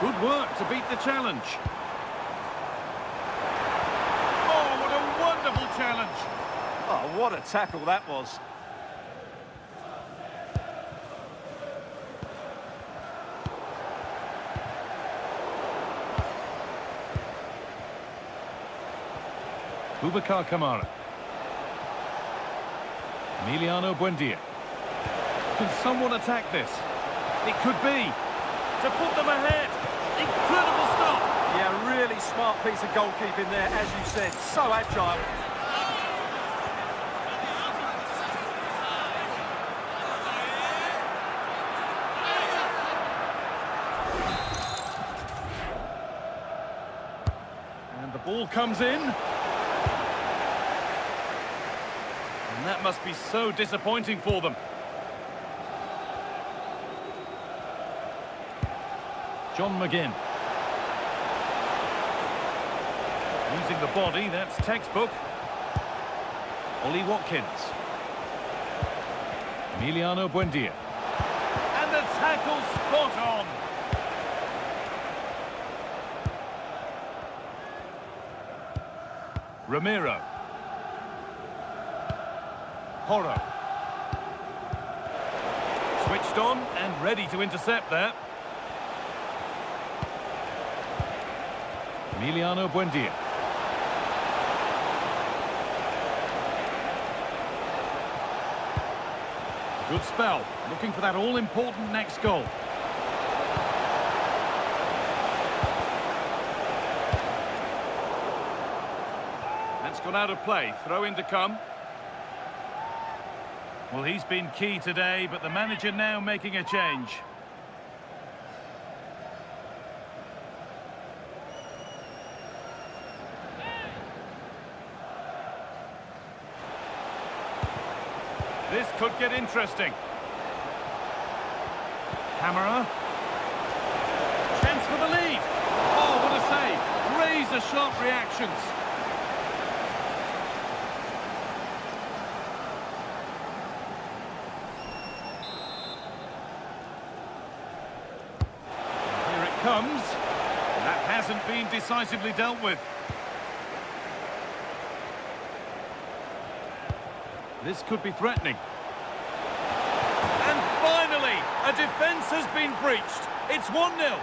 A: Good work to beat the challenge. Oh, what a wonderful challenge.
E: Oh, what a tackle that was.
A: Boubacar Kamara. Emiliano Buendia. Can someone attack this? It could be. To put them ahead. Incredible stop.
E: Yeah, really smart piece of goalkeeping there, as you said. So agile.
A: And the ball comes in. And that must be so disappointing for them. John McGinn. Using the body, that's textbook. Ollie Watkins. Emiliano Buendia. And the tackle spot on. Ramiro. Porro. Switched on and ready to intercept there. Emiliano Buendia. Good spell, looking for that all-important next goal. That's gone out of play, throw in to come. Well, he's been key today, but the manager now making a change. This could get interesting. Camera. Chance for the lead. Oh, what a save. Razor-sharp reactions. Here it comes. That hasn't been decisively dealt with. This could be threatening. And finally, a defence has been breached. It's 1-0.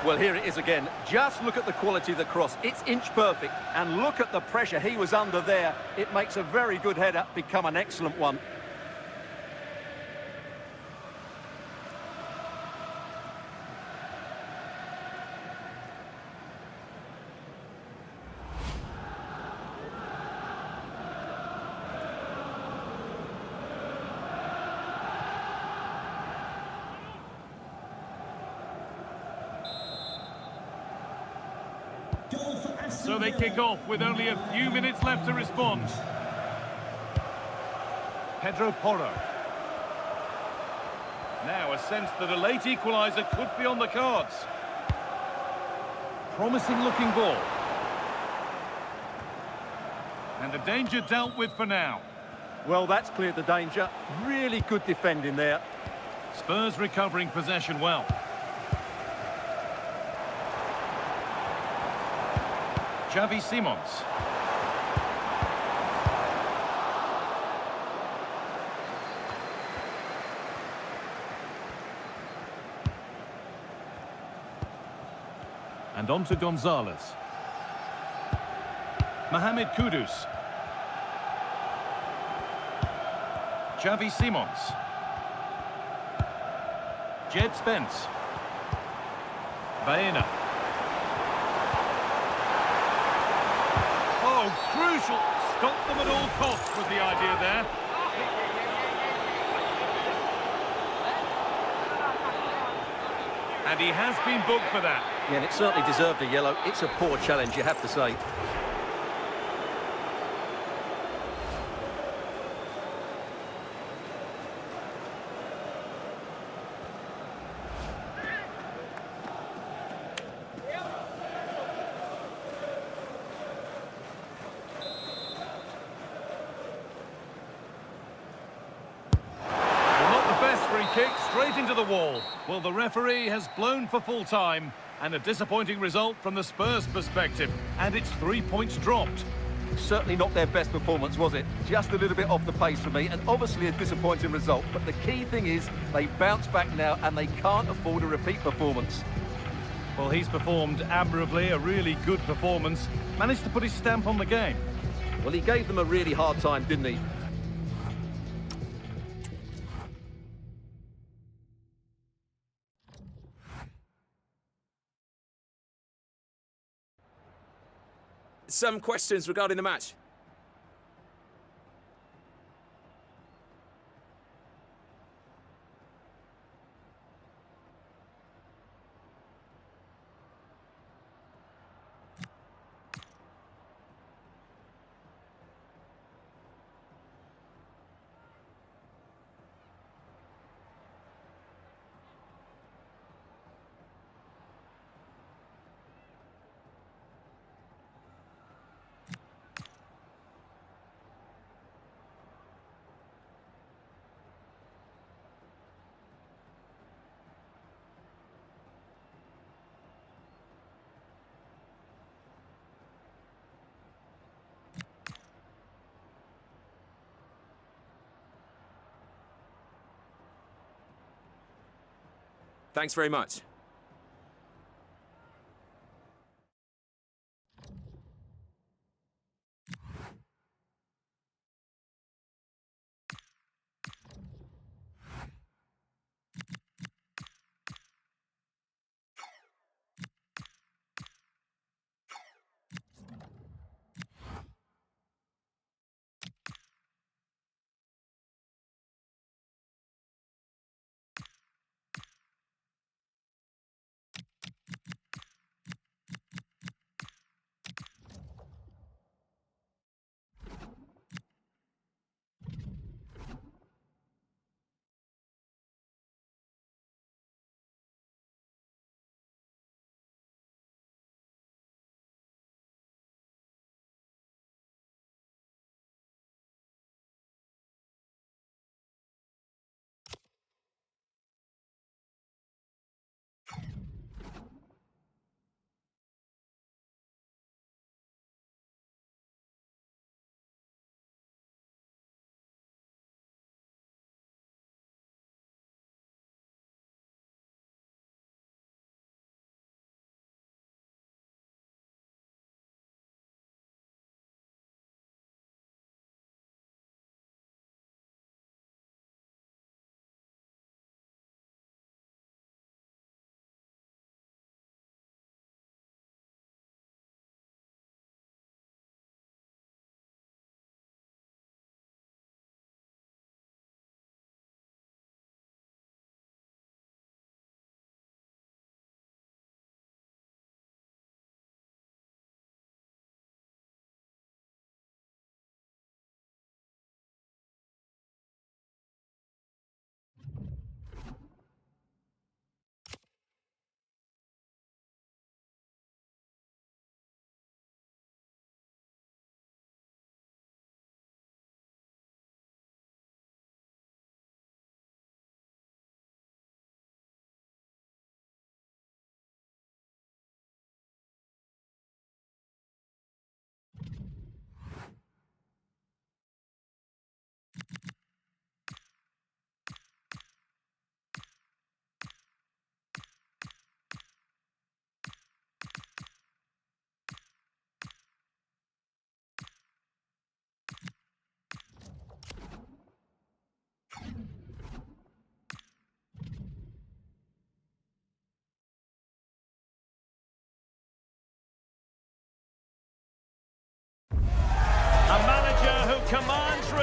E: Well, here it is again. Just look at the quality of the cross. It's inch perfect. And look at the pressure he was under there. It makes a very good header become an excellent one.
A: So they kick off with only a few minutes left to respond. Pedro Porro. Now a sense that a late equaliser could be on the cards. Promising looking ball. And the danger dealt with for now.
E: Well, that's cleared the danger. Really good defending there.
A: Spurs recovering possession well. Xavi Simons. And on to Gonzalez. Mohamed Kudus. Xavi Simons. Jed Spence. Baena. Oh, crucial. Stop them at all costs was the idea there. And he has been booked for that.
E: Yeah, and it certainly deserved a yellow. It's a poor challenge, you have to say.
A: Free kick straight into the wall. Well, the referee has blown for full time, and a disappointing result from the Spurs' perspective. And it's 3 points dropped.
E: Certainly not their best performance, was it? Just a little bit off the pace for me, and obviously a disappointing result. But the key thing is they bounce back now, and they can't afford a repeat performance.
A: Well, he's performed admirably, a really good performance. Managed to put his stamp on the game.
E: Well, he gave them a really hard time, didn't he?
D: Some questions regarding the match. Thanks very much.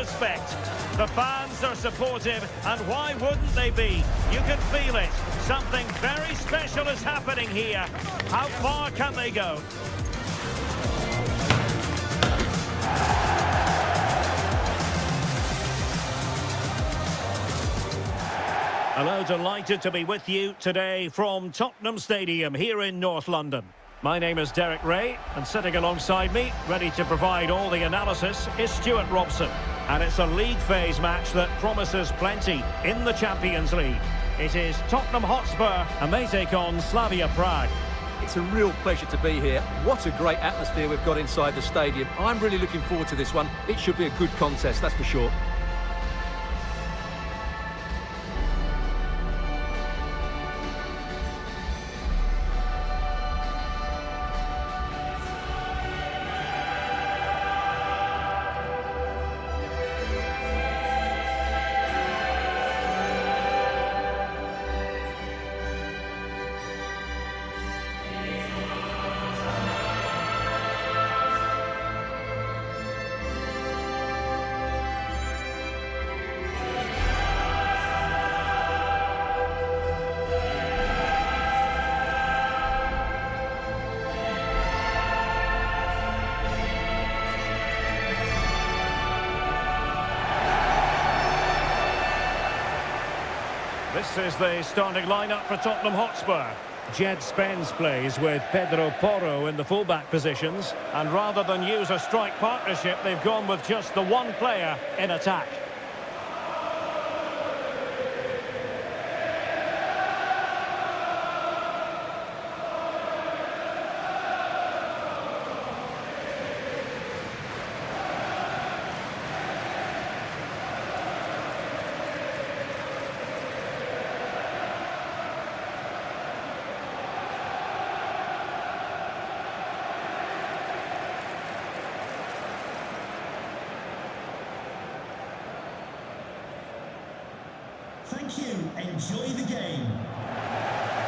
H: respect. The fans are supportive, and why wouldn't they be? You can feel it. Something very special is happening here. How far can they go? Hello, delighted to be with you today from Tottenham Stadium here in North London. My name is Derek Ray, and sitting alongside me, ready to provide all the analysis, is Stuart Robson. And it's a league phase match that promises plenty in the Champions League. It is Tottenham Hotspur, and they take on Slavia Prague.
D: It's a real pleasure to be here. What a great atmosphere we've got inside the stadium. I'm really looking forward to this one. It should be a good contest, that's for sure.
H: This is the starting lineup for Tottenham Hotspur. Jed Spence plays with Pedro Porro in the fullback positions, and rather than use a strike partnership, they've gone with just the one player in attack.
F: Thank you. Enjoy the game.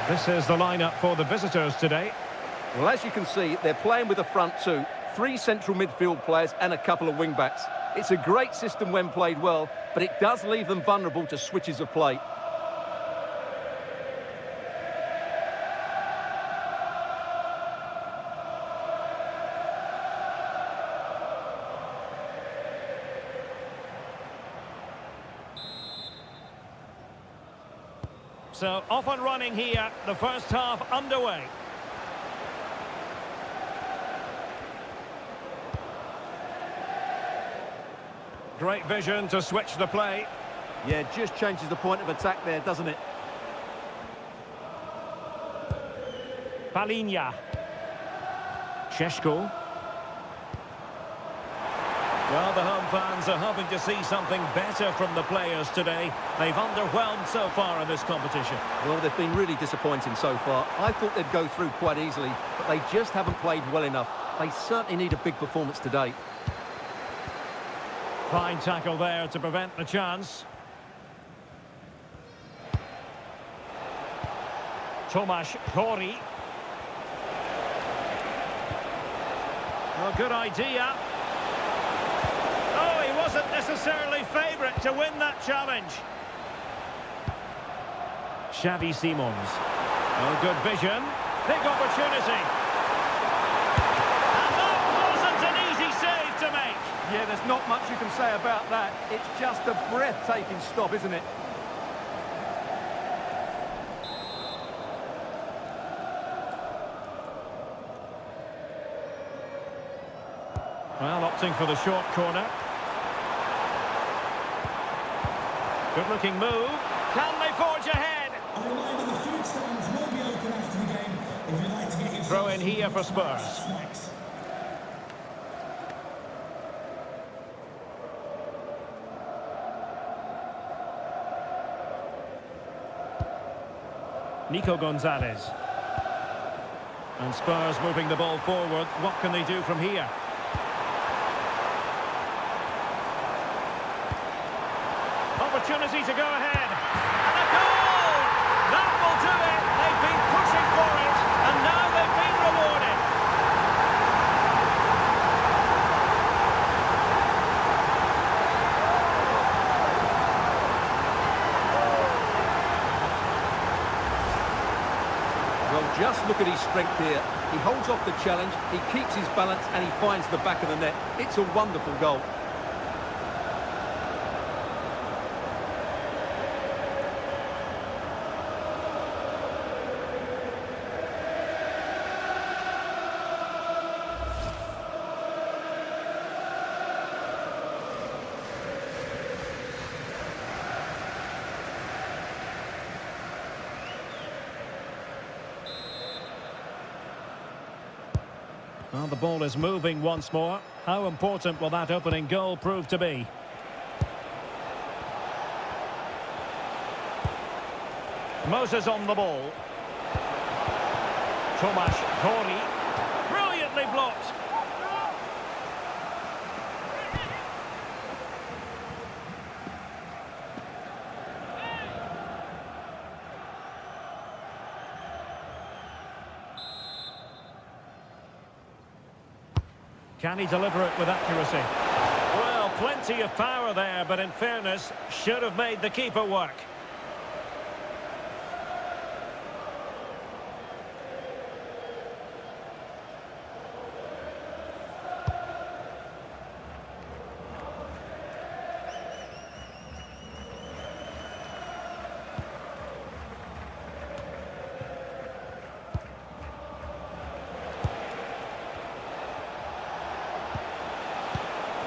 H: This is the lineup for the visitors today.
D: Well, as you can see, they're playing with a front two, 3 central midfield players and a couple of wing-backs. It's a great system when played well, but it does leave them vulnerable to switches of play.
H: So off and running here, the first half underway. Great vision to switch the play.
E: Yeah, just changes the point of attack there, doesn't it?
H: Palinha. Sheshko. Well, the home fans are hoping to see something better from the players today. They've underwhelmed so far in this competition.
D: Well, they've been really disappointing so far. I thought they'd go through quite easily, but they just haven't played well enough. They certainly need a big performance today.
H: Fine tackle there to prevent the chance. Tomasz Kori. Well, good idea. Oh, he wasn't necessarily favourite to win that challenge. Xavi Simons. Oh, good vision. Big opportunity. And that wasn't an easy save to make.
E: Yeah, there's not much you can say about that. It's just a breathtaking stop, isn't it?
H: Well, opting for the short corner. Good-looking move. Can they forge ahead?
F: A reminder, the food stands will be open after the game if you'd like to get yourself
H: Throw in here for Spurs.
F: snacks.
H: Nico Gonzalez. And Spurs moving the ball forward. What can they do from here? Opportunity to go ahead. And a goal! That will do it. They've been pushing for it, and now they've been rewarded.
D: Just look at his strength here. He holds off the challenge, he keeps his balance, and he finds the back of the net. It's a wonderful goal.
H: Well, the ball is moving once more. How important will that opening goal prove to be? Moses on the ball. Tomasz Kori. Brilliantly blocked. Can he deliver it with accuracy? Well, plenty of power there, but in fairness, should have made the keeper work.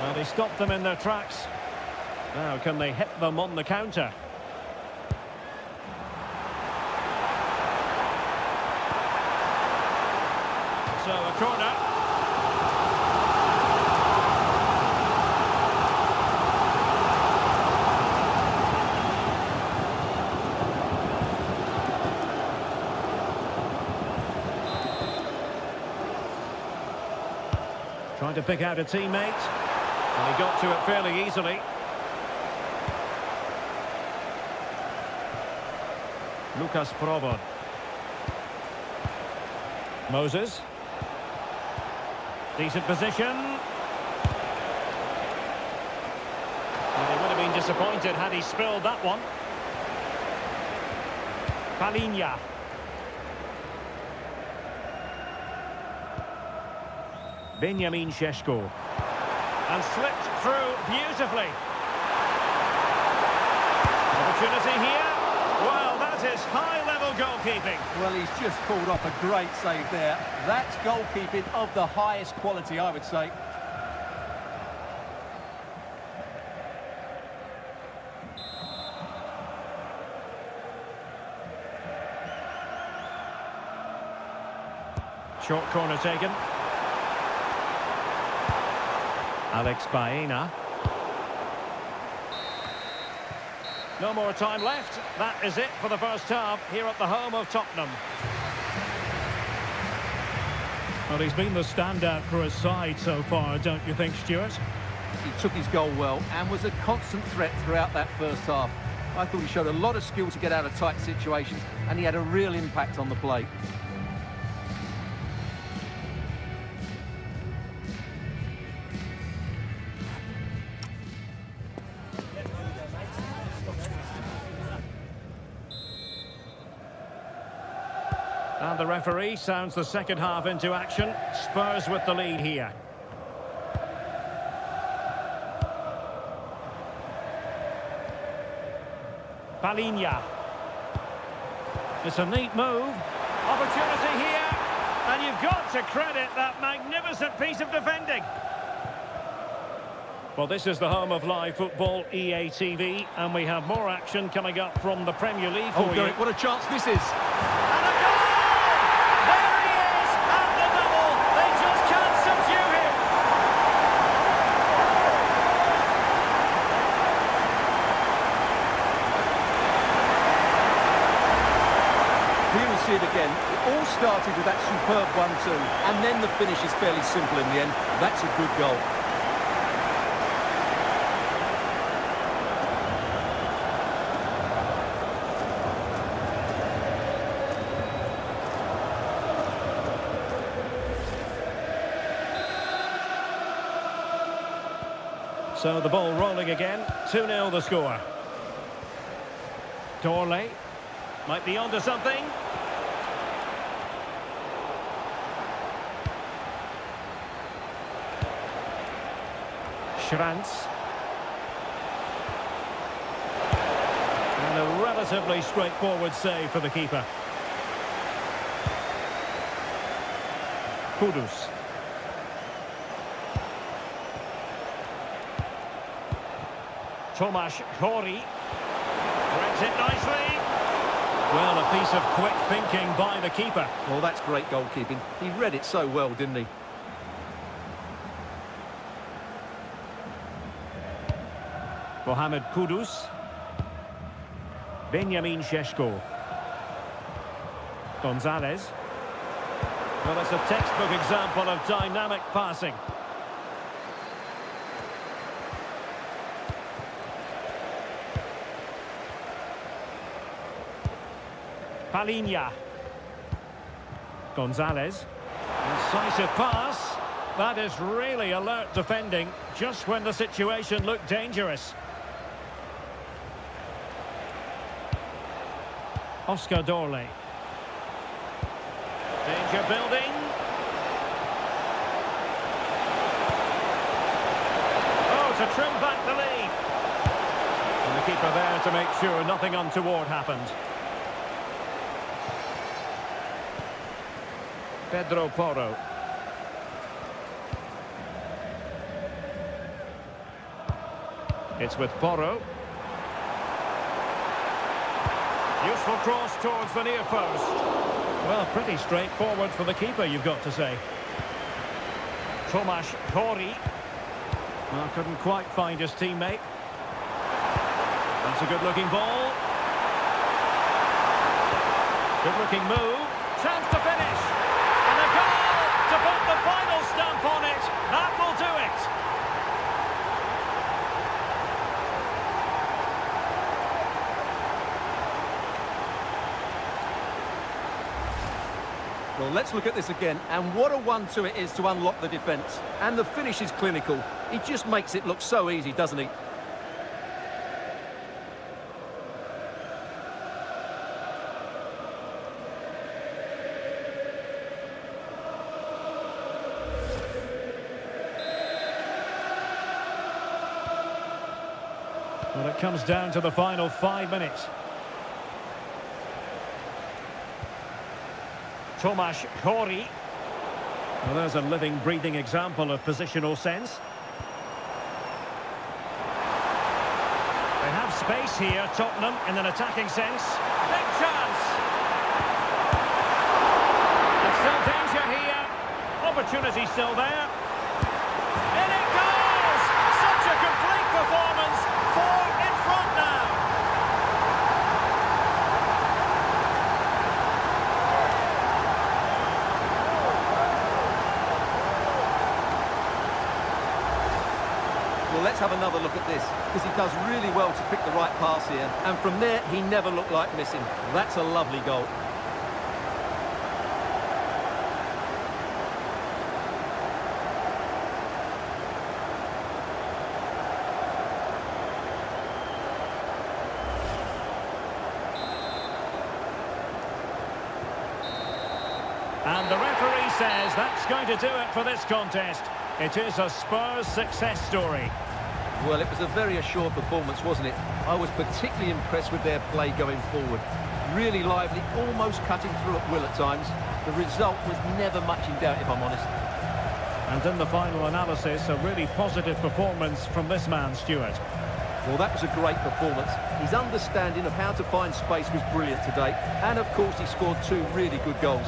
H: Well, he stopped them in their tracks. Now, can they hit them on the counter? So, a corner. Trying to pick out a teammate. And he got to it fairly easily. Lucas Provod. Moses. Decent position. Well, he would have been disappointed had he spilled that one. Palinha. Benjamin Šeško. And slipped through beautifully. Opportunity here. Well, that is high-level goalkeeping.
D: Well, he's just pulled off a great save there. That's goalkeeping of the highest quality, I would say.
H: Short corner taken. Alex Baena. No more time left. That is it for the first half here at the home of Tottenham.
I: Well, he's been the standout for his side so far, don't you think, Stuart?
D: He took his goal well and was a constant threat throughout that first half. I thought he showed a lot of skill to get out of tight situations, and he had a real impact on the play.
H: And the referee sounds the second half into action. Spurs with the lead here. Palinha. It's a neat move. Opportunity here. And you've got to credit that magnificent piece of defending. Well, this is the home of live football, EA TV, and we have more action coming up from the Premier League for you.
D: What a chance this is.
H: And a goal! There he is at the double. They just can't subdue him.
D: Here we see it again. It all started with that superb 1-2, and then the finish is fairly simple in the end. That's a good goal.
H: So the ball rolling again. 2-0 the score. Dorley might be onto something. Schranz. And a relatively straightforward save for the keeper. Kudus. Tomasz Hori. Reads it nicely. Well, a piece of quick thinking by the keeper.
D: Well, that's great goalkeeping. He read it so well, didn't he?
H: Mohamed Kudus. Benjamin Šeško. Gonzalez. Well, it's a textbook example of dynamic passing. Palinha. Gonzalez. Incisive pass. That is really alert defending, just when the situation looked dangerous. Oscar Dorley. Danger building. Oh, to trim back the lead. And the keeper there to make sure nothing untoward happened. Pedro Porro. It's with Porro. Useful cross towards the near post. Well, pretty straightforward for the keeper, you've got to say. Tomasz Hori. Well, couldn't quite find his teammate. That's a good-looking ball. Good-looking move. Chance to finish. And a goal to put the final stamp on it. That will do it.
D: Well, let's look at this again, and what a 1-2 it is to unlock the defence. And the finish is clinical. He just makes it look so easy, doesn't he?
H: Well, it comes down to the final 5 minutes. Tomasz Hori. Well, there's a living, breathing example of positional sense. They have space here, Tottenham, in an attacking sense. Big chance! There's still danger here. Opportunity still there. In it goes! Such a complete performance. 4 in front now.
D: Well, let's have another look at this, because he does really well to pick the right pass here. And from there, he never looked like missing. That's a lovely goal.
H: And the referee says that's going to do it for this contest. It is a Spurs success story.
D: Well, it was a very assured performance, wasn't it? I was particularly impressed with their play going forward. Really lively, almost cutting through at will at times. The result was never much in doubt, if I'm honest.
H: And in the final analysis, a really positive performance from this man, Stuart.
D: Well, that was a great performance. His understanding of how to find space was brilliant today. And, of course, he scored 2 really good goals.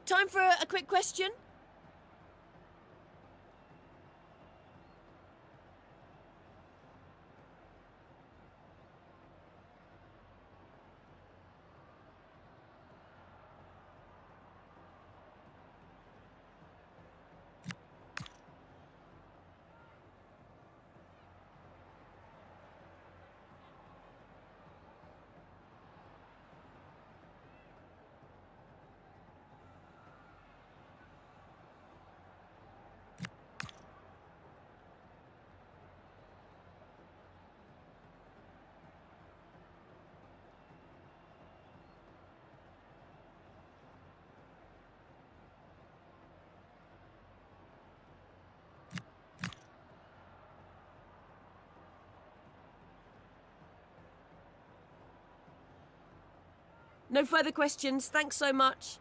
C: Time for a quick question. No further questions. Thanks so much.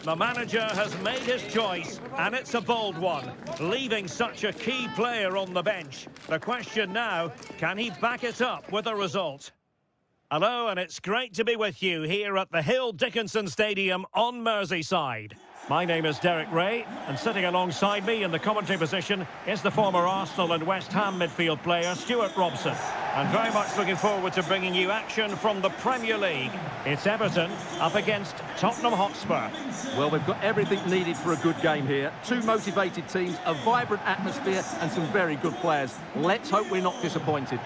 H: The manager has made his choice, and it's a bold one, leaving such a key player on the bench. The question now, can he back it up with a result? Hello, and it's great to be with you here at the Hill Dickinson Stadium on Merseyside. My name is Derek Ray, and sitting alongside me in the commentary position is the former Arsenal and West Ham midfield player Stuart Robson. I'm very much looking forward to bringing you action from the Premier League. It's Everton up against Tottenham Hotspur.
E: Well, we've got everything needed for a good game here. Two motivated teams, a vibrant atmosphere and some very good players. Let's hope we're not disappointed.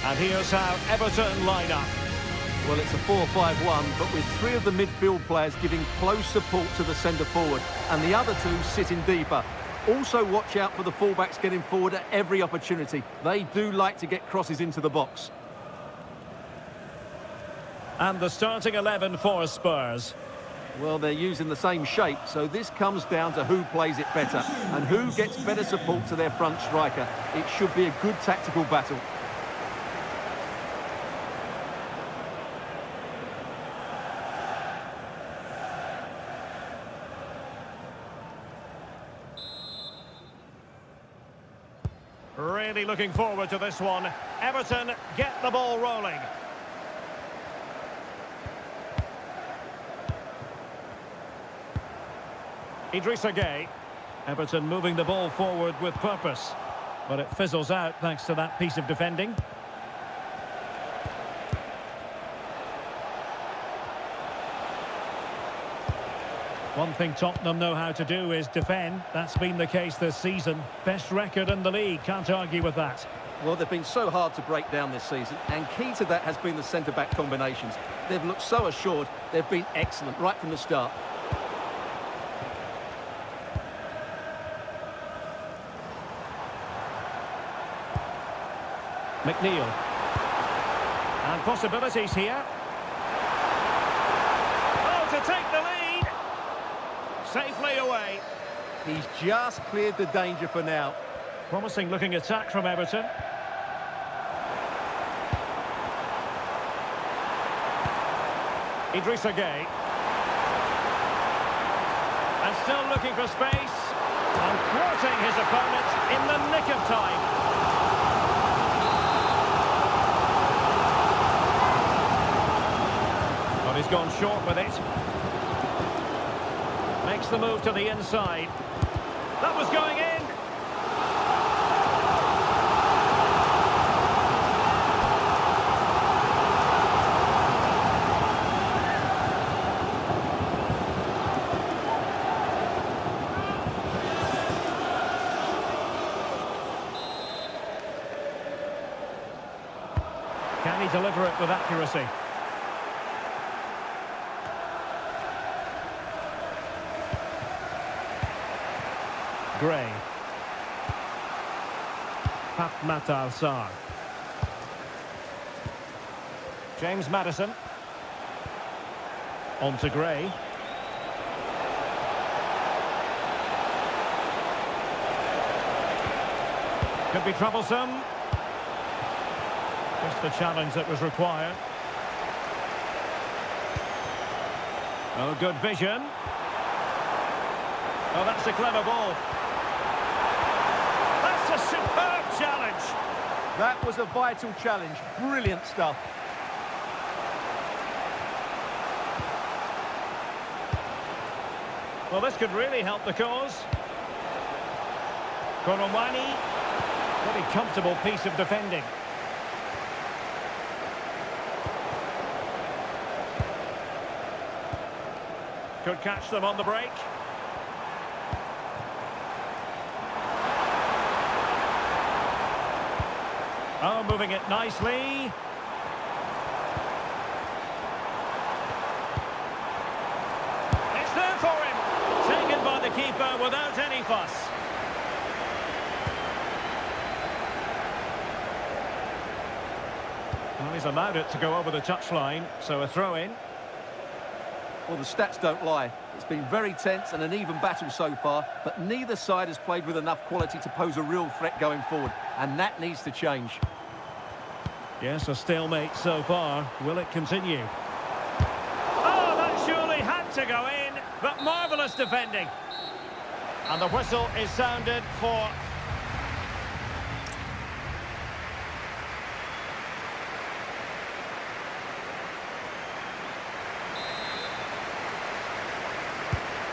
H: And here's how Everton line up.
E: Well, it's a 4-5-1, but with three of the midfield players giving close support to the centre forward, and the other two sitting deeper. Also watch out for the fullbacks getting forward at every opportunity. They do like to get crosses into the box.
H: And the starting 11 for Spurs.
E: Well, they're using the same shape, so this comes down to who plays it better and who gets better support to their front striker. It should be a good tactical battle.
H: Really looking forward to this one. Everton get the ball rolling. Idrissa Gueye. Everton moving the ball forward with purpose. But it fizzles out thanks to that piece of defending. One thing Tottenham know how to do is defend. That's been the case this season. Best record in the league, can't argue with that.
E: Well, they've been so hard to break down this season, and key to that has been the centre-back combinations. They've looked so assured, they've been excellent right from the start.
H: McNeil. And possibilities here. Oh, to take the lead! Safely away.
E: He's just cleared the danger for now.
H: Promising looking attack from Everton. Idrissa Gueye. still looking for space. And thwarting his opponent in the nick of time. But he's gone short with it. Makes the move to the inside. That was going in. Can he deliver it with accuracy? Gray. Matar Sarr. James Maddison. On to Gray. Could be troublesome. Just the challenge that was required. Oh, good vision. Oh, that's a clever ball. That's a superb challenge.
D: That was a vital challenge. Brilliant stuff.
H: Well, this could really help the cause. Koromani. Pretty comfortable piece of defending. Could catch them on the break. Oh, moving it nicely. It's there for him. Taken by the keeper without any fuss. Well, he's allowed it to go over the touchline, so a throw-in.
D: Well, the stats don't lie. It's been very tense and an even battle so far, but neither side has played with enough quality to pose a real threat going forward, and that needs to change.
H: Yes, a stalemate so far. Will it continue? Oh, that surely had to go in, but marvellous defending. And the whistle is sounded for...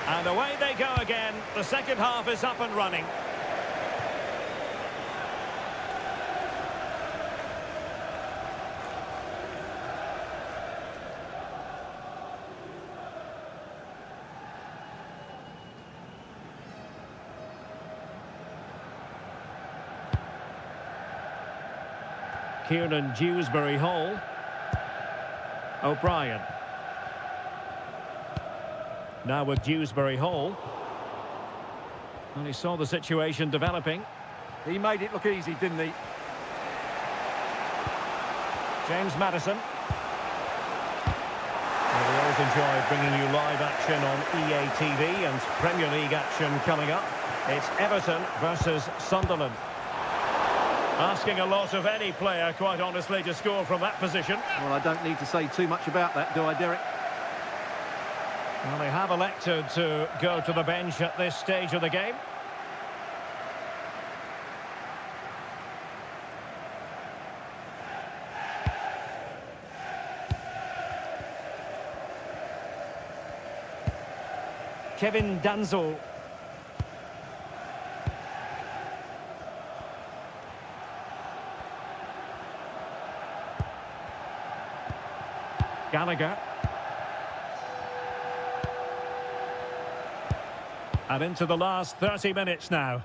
H: And away they go again. The second half is up and running. Kieran Dewsbury Hall. O'Brien. Now with Dewsbury Hall. And he saw the situation developing.
D: He made it look easy, didn't he?
H: James Maddison. Well, we always enjoy bringing you live action on EA TV and Premier League action coming up. It's Everton versus Sunderland. Asking a lot of any player, quite honestly, to score from that position.
D: Well, I don't need to say too much about that, do I, Derek?
H: Well, they have elected to go to the bench at this stage of the game. Kevin Danzo. Gallagher. And into the last 30 minutes now.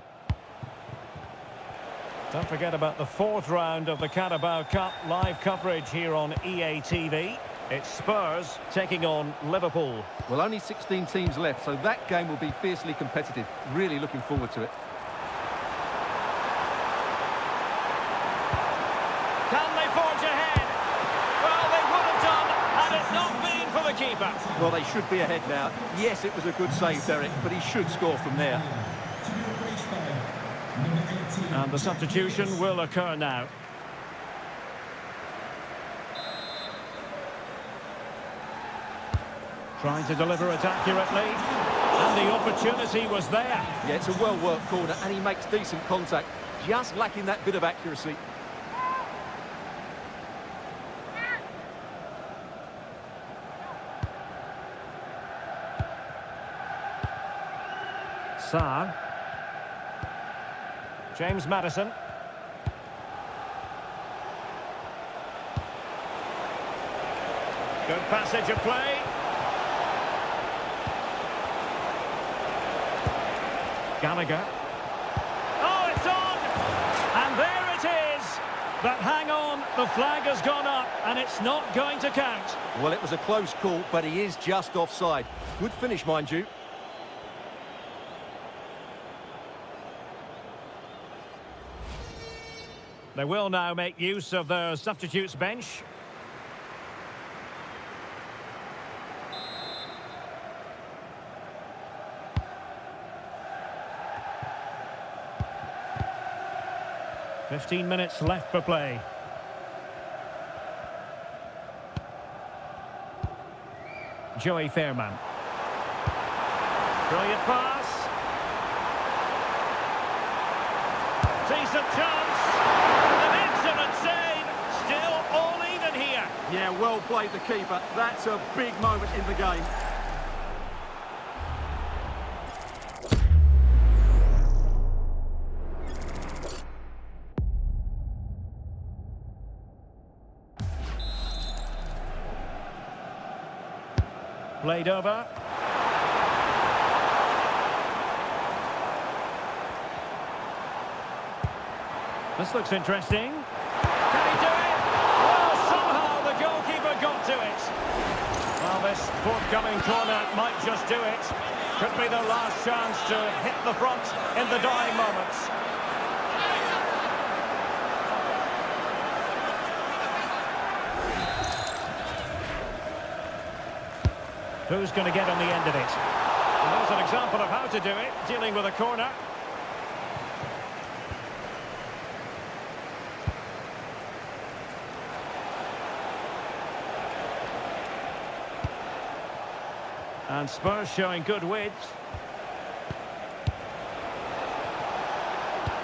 H: Don't forget about the fourth round of the Carabao Cup live coverage here on EA TV. It's Spurs taking on Liverpool.
D: Well, only 16 teams left, so that game will be fiercely competitive. Really looking forward to it.
H: Can they forge ahead? Well, they would have done had it not been for the keeper.
D: Well, they should be ahead now. Yes, it was a good save, Derek, but he should score from there.
H: And the substitution will occur now. Trying to deliver it accurately. And the opportunity was there.
E: Yeah, it's a well-worked corner, and he makes decent contact. Just lacking that bit of accuracy.
H: Sarr. James Maddison. Good passage of play. Gallagher. Oh, it's on! And there it is! But hang on, the flag has gone up, and it's not going to count.
E: Well, it was a close call, but he is just offside. Good finish, mind you.
H: They will now make use of their substitutes bench. .15 minutes left for play. Joey Fairman. Brilliant pass. Decent chance. An excellent save. Still all even here.
E: Yeah, well played, the keeper. That's a big moment in the game.
H: Played over. This looks interesting. Can he do it? Well, somehow the goalkeeper got to it. Well, this forthcoming corner might just do it. Could be the last chance to hit the front in the dying moments. Who's going to get on the end of it? And there's an example of how to do it, dealing with a corner. And Spurs showing good width.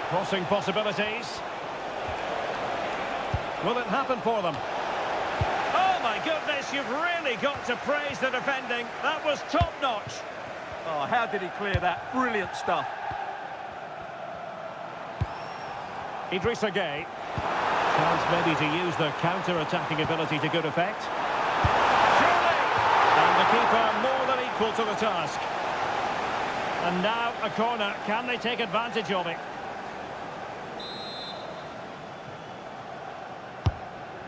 H: Crossing possibilities. Will it happen for them? Oh my goodness, you've really got to praise the defending. That was top-notch.
E: Oh, how did he clear that? Brilliant stuff.
H: Idrissa Gueye. Chance maybe to use their counter-attacking ability to good effect. Surely! And the keeper more than equal to the task. And now a corner. Can they take advantage of it?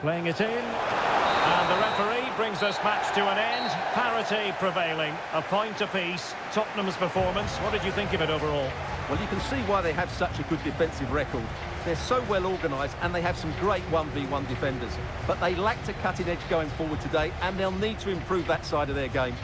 H: Playing it in. And the referee brings this match to an end. Parity prevailing. A point apiece. Tottenham's performance. What did you think of it overall?
E: Well, you can see why they have such a good defensive record. They're so well organised and they have some great 1v1 defenders. But they lacked a cutting edge going forward today, and they'll need to improve that side of their game.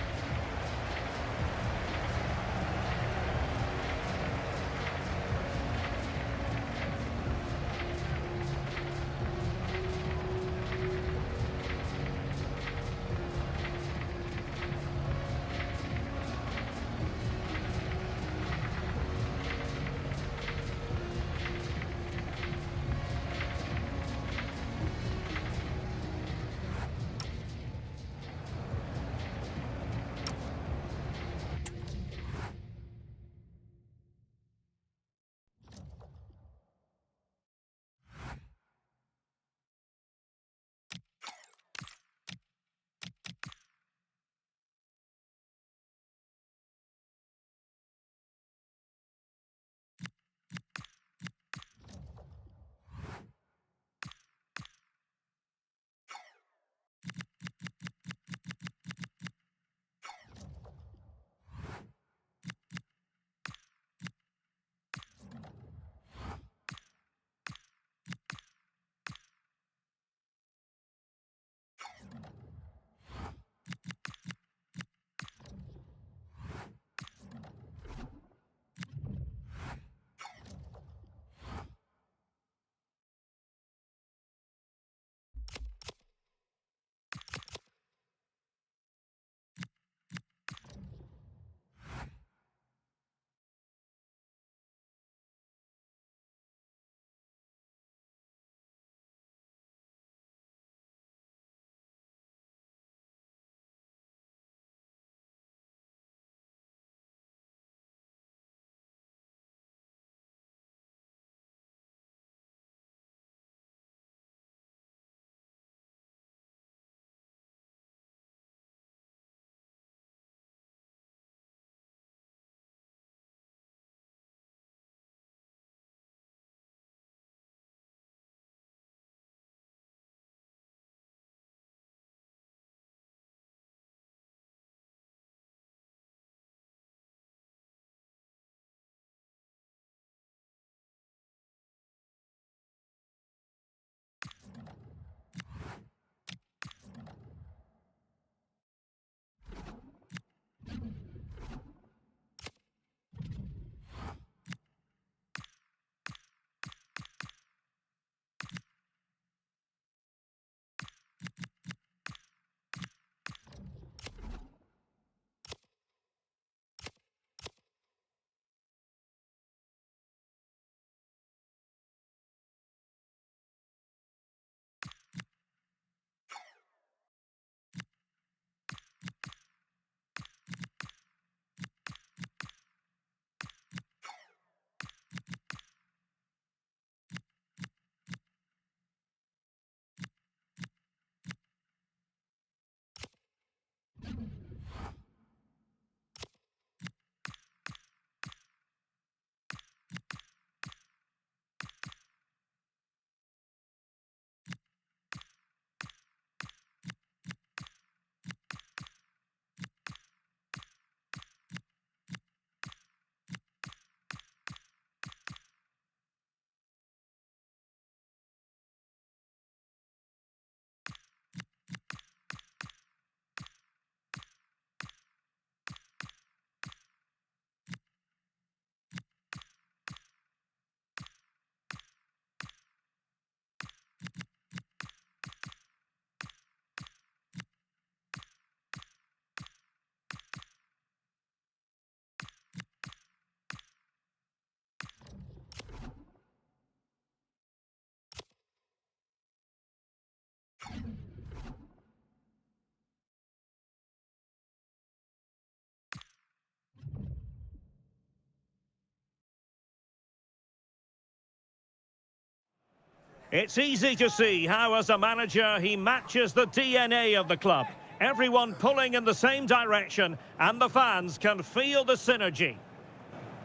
H: It's easy to see how, as a manager, he matches the DNA of the club. Everyone pulling in the same direction, and the fans can feel the synergy.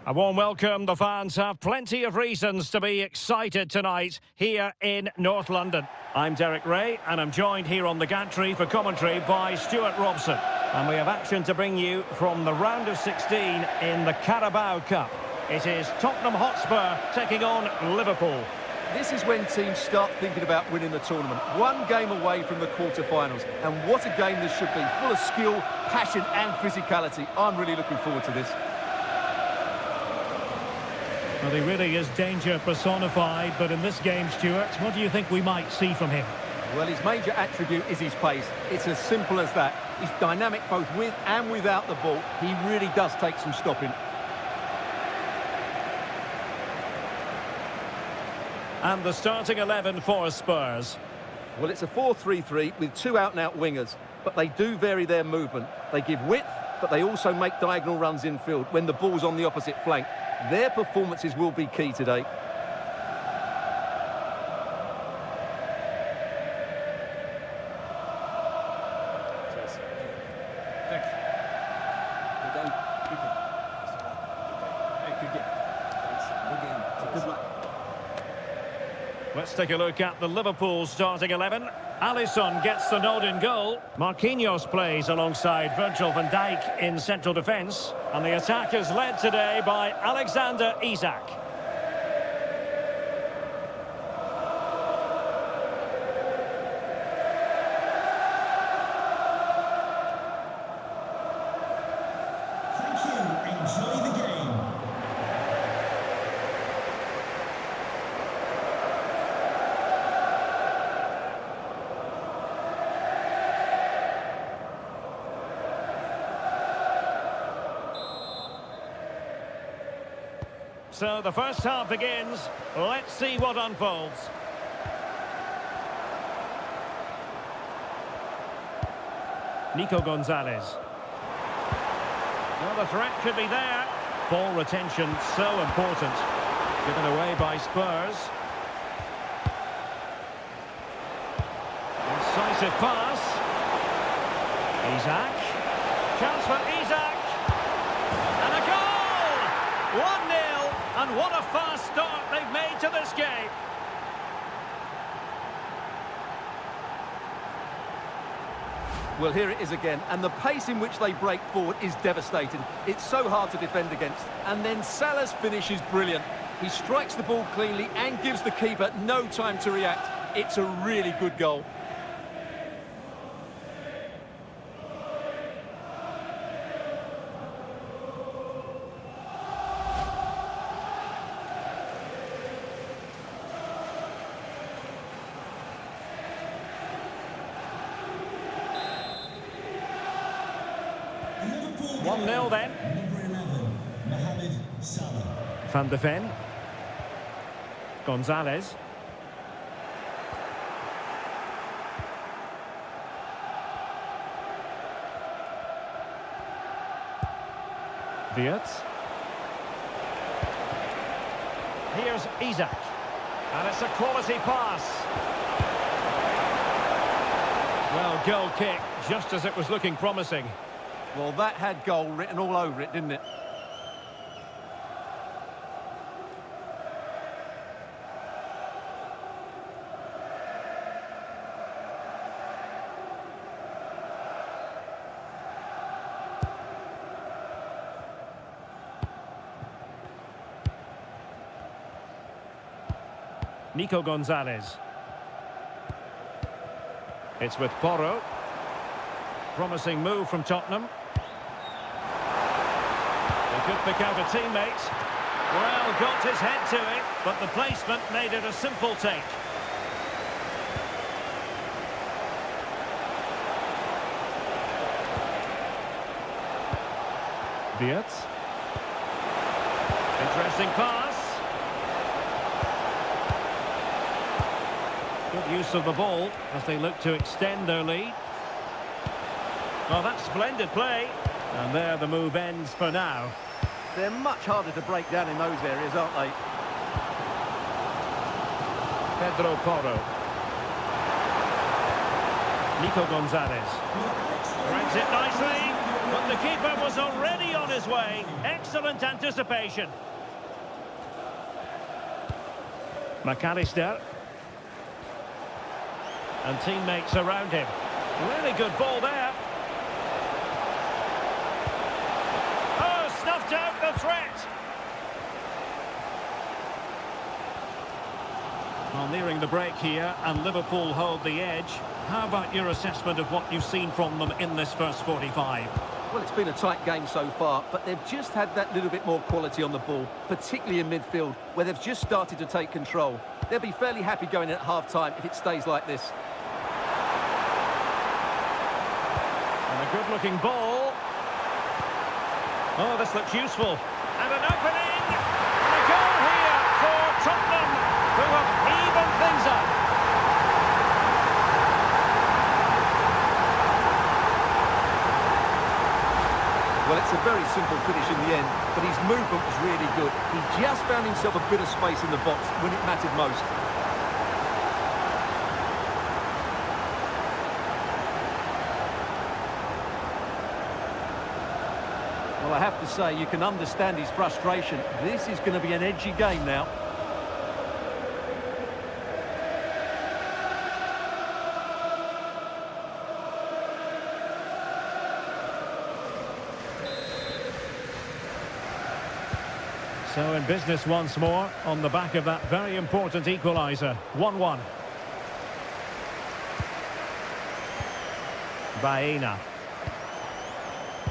H: A warm welcome. The fans have plenty of reasons to be excited tonight here in North London. I'm Derek Ray, and I'm joined here on the gantry for commentary by Stuart Robson. And we have action to bring you from the round of 16 in the Carabao Cup. It is Tottenham Hotspur taking on Liverpool.
D: This is when teams start thinking about winning the tournament. One game away from the quarter-finals. And what a game this should be. Full of skill, passion and physicality. I'm really looking forward to this.
I: Well, he really is danger personified, but in this game, Stuart, what do you think we might see from him?
D: Well, his major attribute is his pace. It's as simple as that. He's dynamic both with and without the ball. He really does take some stopping.
H: And the starting 11 for Spurs.
D: Well, it's a 4-3-3 with two out-and-out wingers, but they do vary their movement. They give width, but they also make diagonal runs infield when the ball's on the opposite flank. Their performances will be key today.
H: Let's take a look at the Liverpool starting 11. Alisson gets the nod in goal. Marquinhos plays alongside Virgil van Dijk in central defence. And the attack is led today by Alexander Isak.
F: Thank you. Enjoy the game.
H: So the first half begins. Let's see what unfolds. Nico Gonzalez. Well, the threat could be there. Ball retention so important. Given away by Spurs. Incisive pass. Isak. Chance for Isak. And a goal! 1-0. And what a fast start they've made to this game.
D: Well, here it is again, and the pace in which they break forward is devastating. It's so hard to defend against. And then Salah's finish is brilliant. He strikes the ball cleanly and gives the keeper no time to react. It's a really good goal.
F: Liverpool
H: 1-0 then.
F: Number 11, Mohamed Salah.
H: Van de Ven. Gonzalez. Wirtz. Here's Isak. And it's a quality pass. Well, goal kick, just as it was looking promising.
D: Well, that had goal written all over it, didn't it?
H: Nico Gonzalez. It's with Porro. Promising move from Tottenham. They could pick out a teammate. Well, got his head to it, but the placement made it a simple take. Wirtz. Interesting pass. Good use of the ball as they look to extend their lead. Well, that's splendid play. And there the move ends for now.
D: They're much harder to break down in those areas, aren't they?
H: Pedro Porro. Nico Gonzalez. Threads it nicely, but the keeper was already on his way. Excellent anticipation. McAllister. And teammates around him. Really good ball there. Oh, snuffed out the threat. Well, nearing the break here, and Liverpool hold the edge. How about your assessment of what you've seen from them in this first 45?
E: Well, it's been a tight game so far, but they've just had that little bit more quality on the ball, particularly in midfield, where they've just started to take control. They'll be fairly happy going in at half-time if it stays like this.
H: And a good-looking ball. Oh, this looks useful. And an opening! And a goal here for Tottenham, who have evened things up.
E: Well, it's a very simple finish in the end, but his movement was really good. He just found himself a bit of space in the box when it mattered most. Well, I have to say, you can understand his frustration. This is going to be an edgy game now.
H: So in business once more, on the back of that very important equaliser. 1-1. Baena.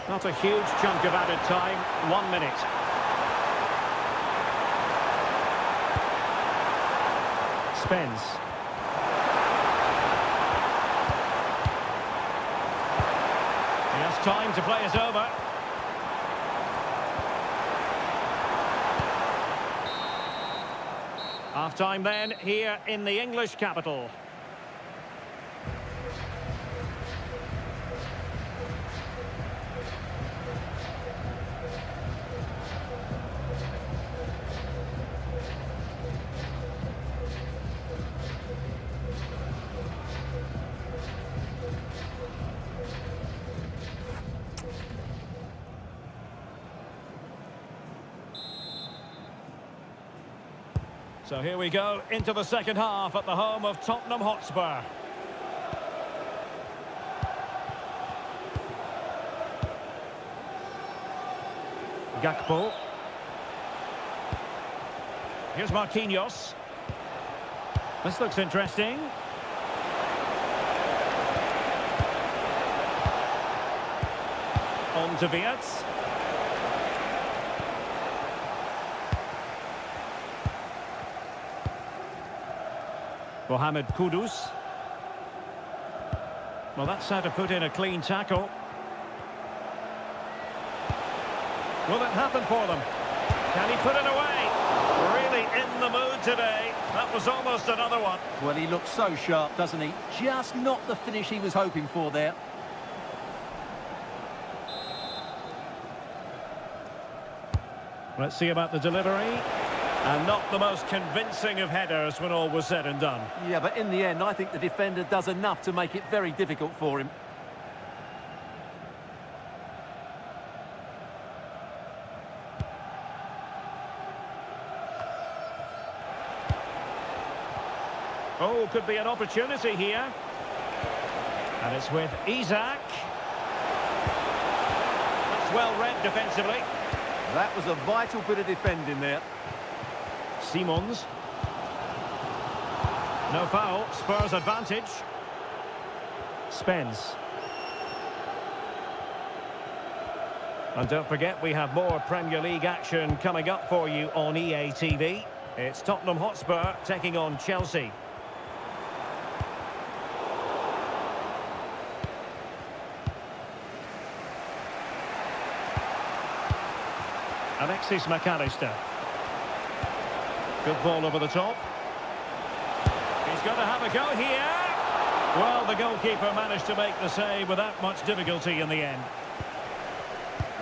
H: Not a huge chunk of added time. 1 minute. Spence. He has time to play it over. Half-time then, here in the English capital. So here we go into the second half at the home of Tottenham Hotspur. Gakpo. Here's Marquinhos. This looks interesting. On to Wirtz. Mohamed Kudus. Well, that's how to put in a clean tackle. Will it happen for them? Can he put it away? Really in the mood today. That was almost another one.
E: Well, he looks so sharp, doesn't he? Just not the finish he was hoping for there.
H: Let's see about the delivery. And not the most convincing of headers when all was said and done.
E: Yeah, but in the end, I think the defender does enough to make it very difficult for him.
H: Oh, could be an opportunity here. And it's with Isak. That's well read defensively.
E: That was a vital bit of defending there.
H: Simons. No foul, Spurs advantage. Spence. And don't forget, we have more Premier League action coming up for you on EA TV. It's Tottenham Hotspur taking on Chelsea. Alexis McAllister. Good ball over the top. He's going to have a go here. Well, the goalkeeper managed to make the save without much difficulty in the end.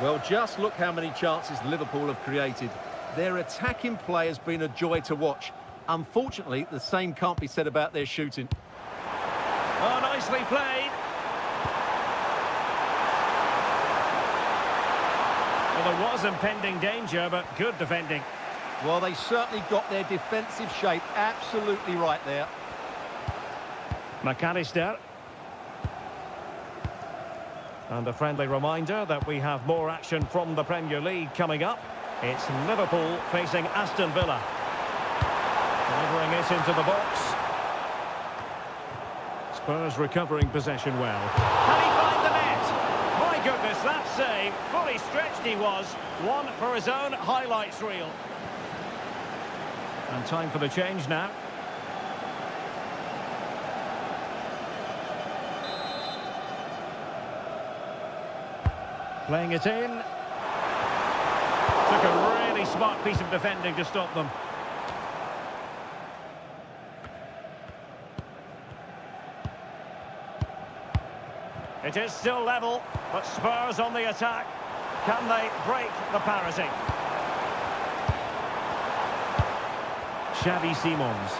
E: Well, just look how many chances Liverpool have created. Their attacking play has been a joy to watch. Unfortunately, the same can't be said about their shooting.
H: Oh, nicely played. Well, there was impending danger, but good defending.
E: Well, they certainly got their defensive shape absolutely right there.
H: McAllister. And a friendly reminder that we have more action from the Premier League coming up. It's Liverpool facing Aston Villa. Delivering it into the box. Spurs recovering possession well. Can he find the net? My goodness, that save. Fully stretched he was. One for his own highlights reel. And time for the change now. Playing it in. Took a really smart piece of defending to stop them. It is still level, but Spurs on the attack. Can they break the parity? Xavi Simons.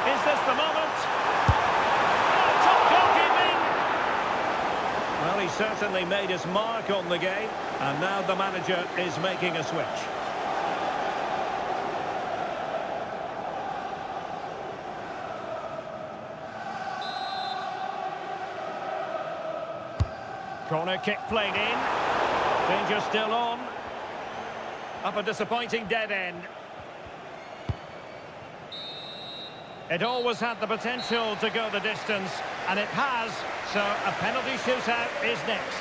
H: Is this the moment? Oh, top goalkeeping! Well, he certainly made his mark on the game, and now the manager is making a switch. Corner kick played in. Danger still on. Up a disappointing dead end. It always had the potential to go the distance, and it has, so a penalty shootout is next.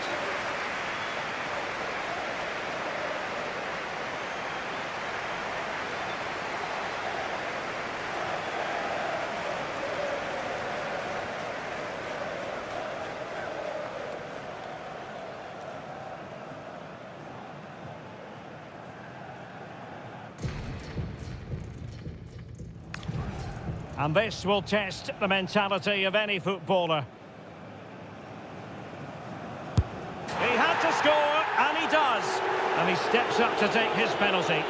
H: And this will test the mentality of any footballer. He had to score, and he does. And he steps up to take his penalty.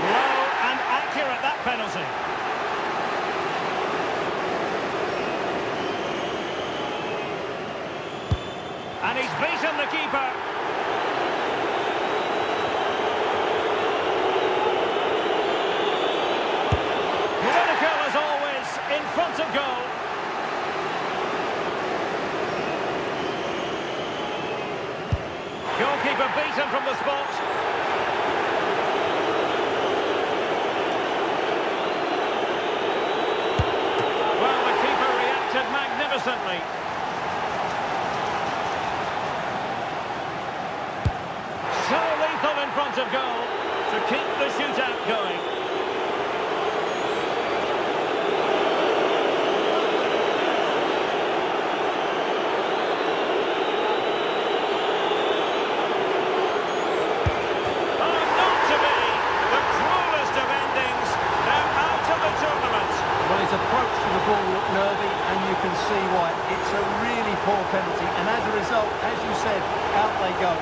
H: Low and accurate, that penalty. And he's beaten the keeper. In front of goal. Goalkeeper beaten from the spot. Well, the keeper reacted magnificently. So lethal in front of goal to keep the shootout going.
E: His approach to the ball looked nervy, and you can see why. It's a really poor penalty, and as a result, as you said, out they go.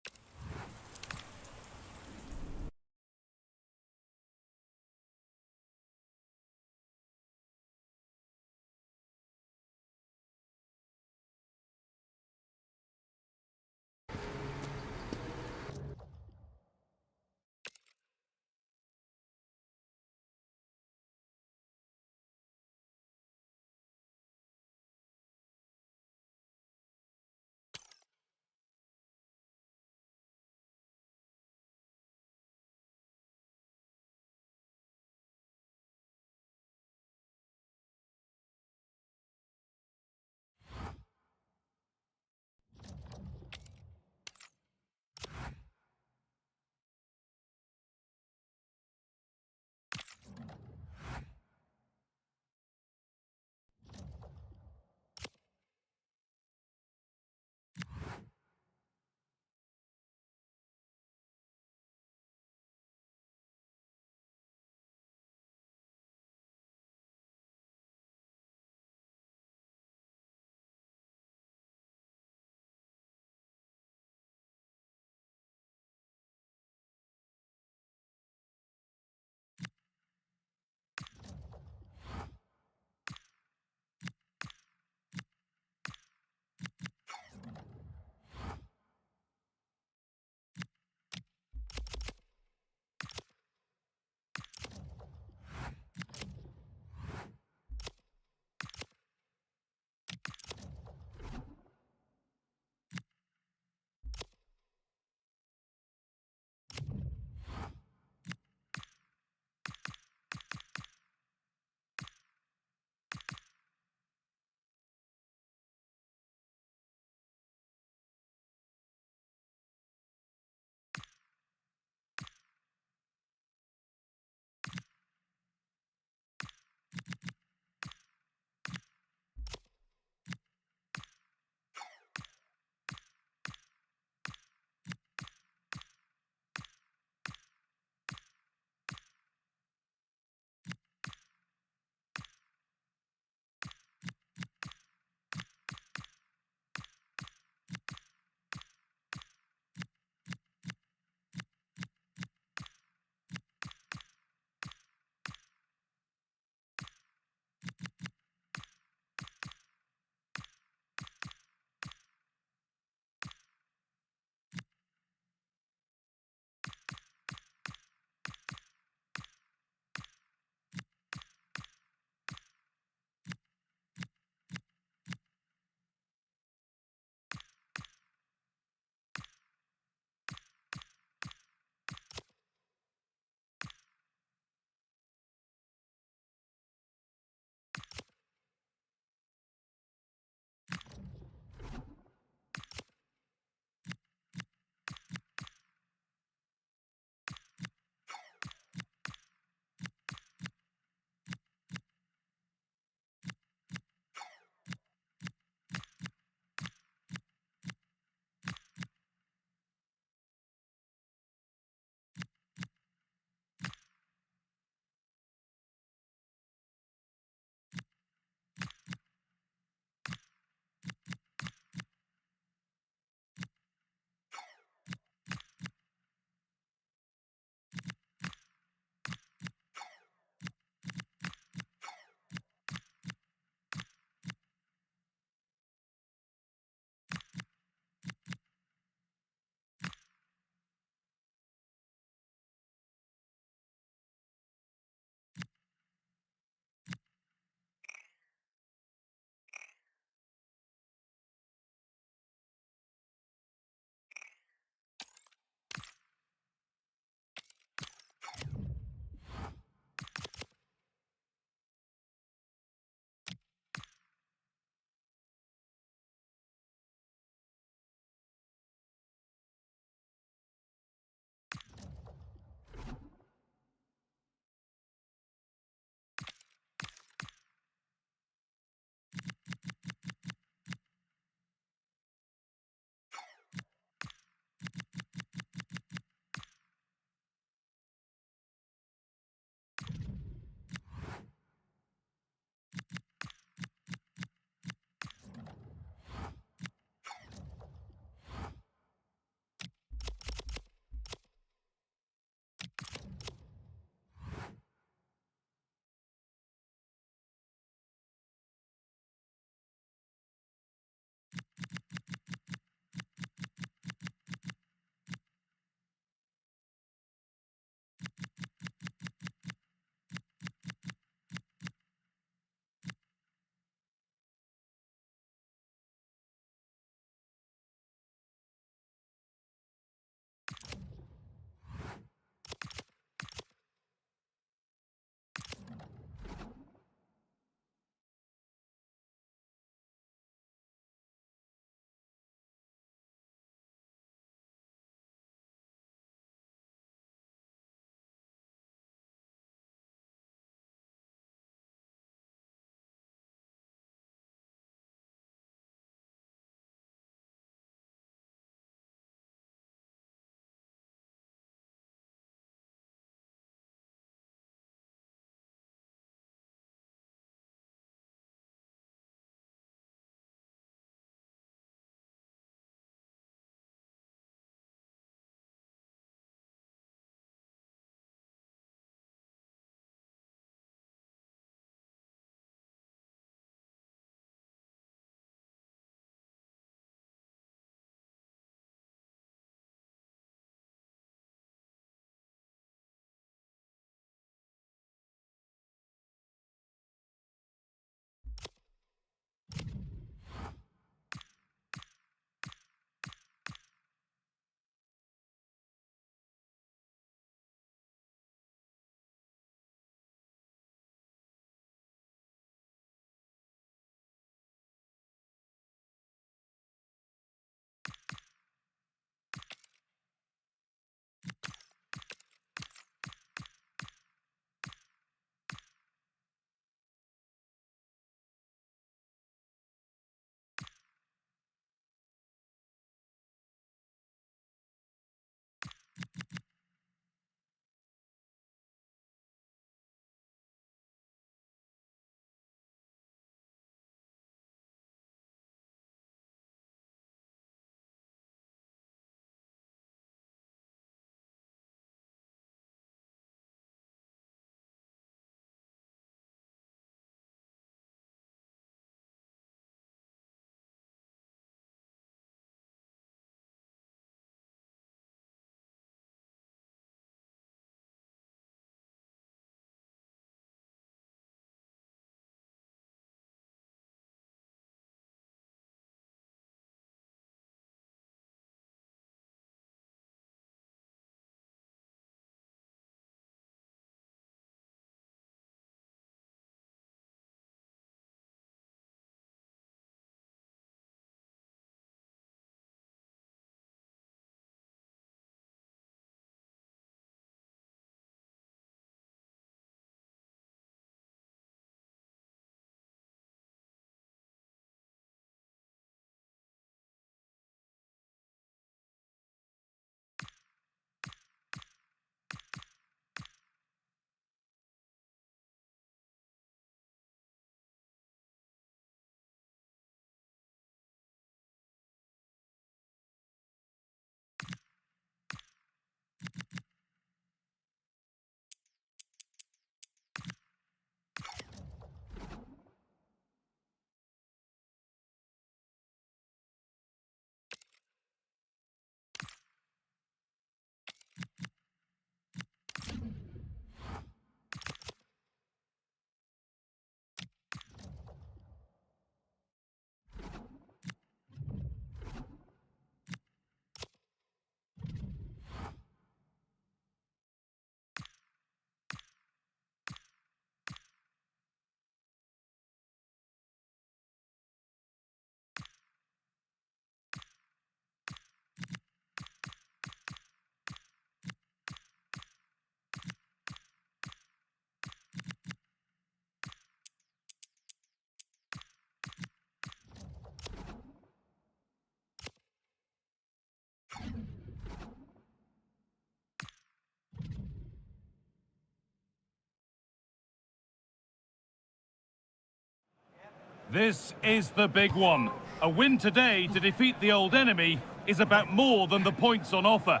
A: This is the big one. A win today to defeat the old enemy is about more than the points on offer.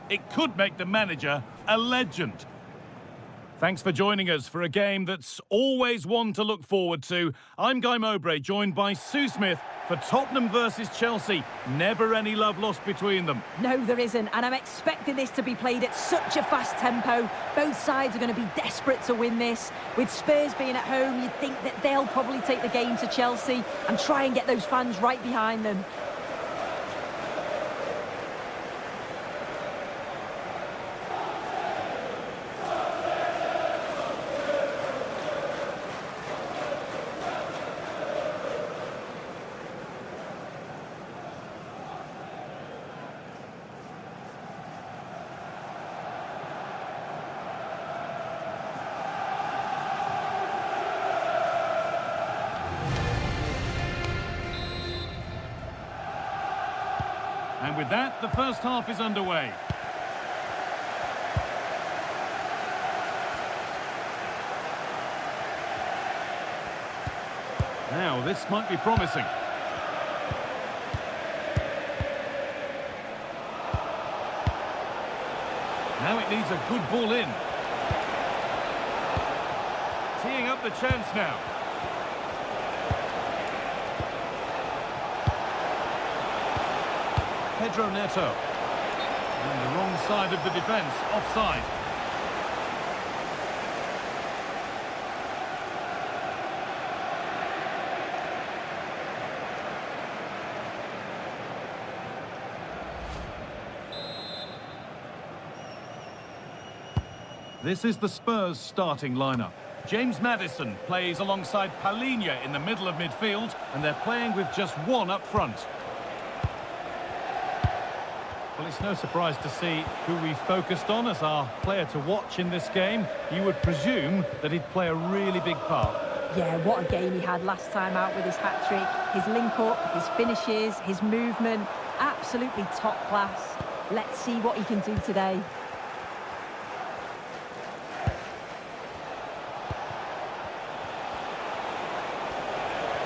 A: It could make the manager a legend. Thanks for joining us for a game that's always one to look forward to. I'm Guy Mowbray, joined by Sue Smith for Tottenham versus Chelsea. Never any love lost between them.
B: No, there isn't, and I'm expecting this to be played at such a fast tempo. Both sides are going to be desperate to win this. With Spurs being at home, you'd think that they'll probably take the game to Chelsea and try and get those fans right behind them.
A: And with that, the first half is underway. Now, this might be promising. Now it needs a good ball in. Teeing up the chance now. Pedro Neto. On the wrong side of the defence, offside. This is the Spurs starting lineup. James Maddison plays alongside Palhinha in the middle of midfield, and they're playing with just one up front. Well, it's no surprise to see who we focused on as our player to watch in this game. You would presume that he'd play a really big part.
B: Yeah, what a game he had last time out with his hat-trick. His link-up, his finishes, his movement, absolutely top class. Let's see what he can do today.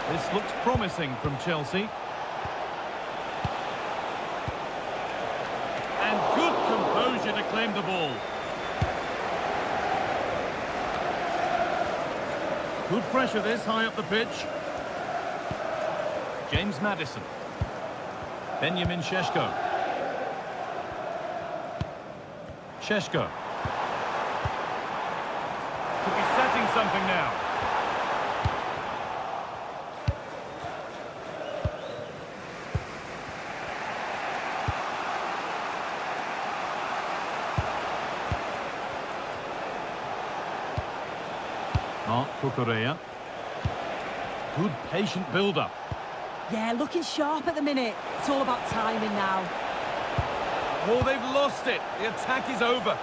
A: This looks promising from Chelsea. And good composure to claim the ball. Good pressure this, high up the pitch. James Maddison. Benjamin Šeško. Šeško. Could be setting something now. Cucurella. Good patient build-up.
B: Yeah, looking sharp at the minute. It's all about timing now.
A: Oh, they've lost it. The attack is over.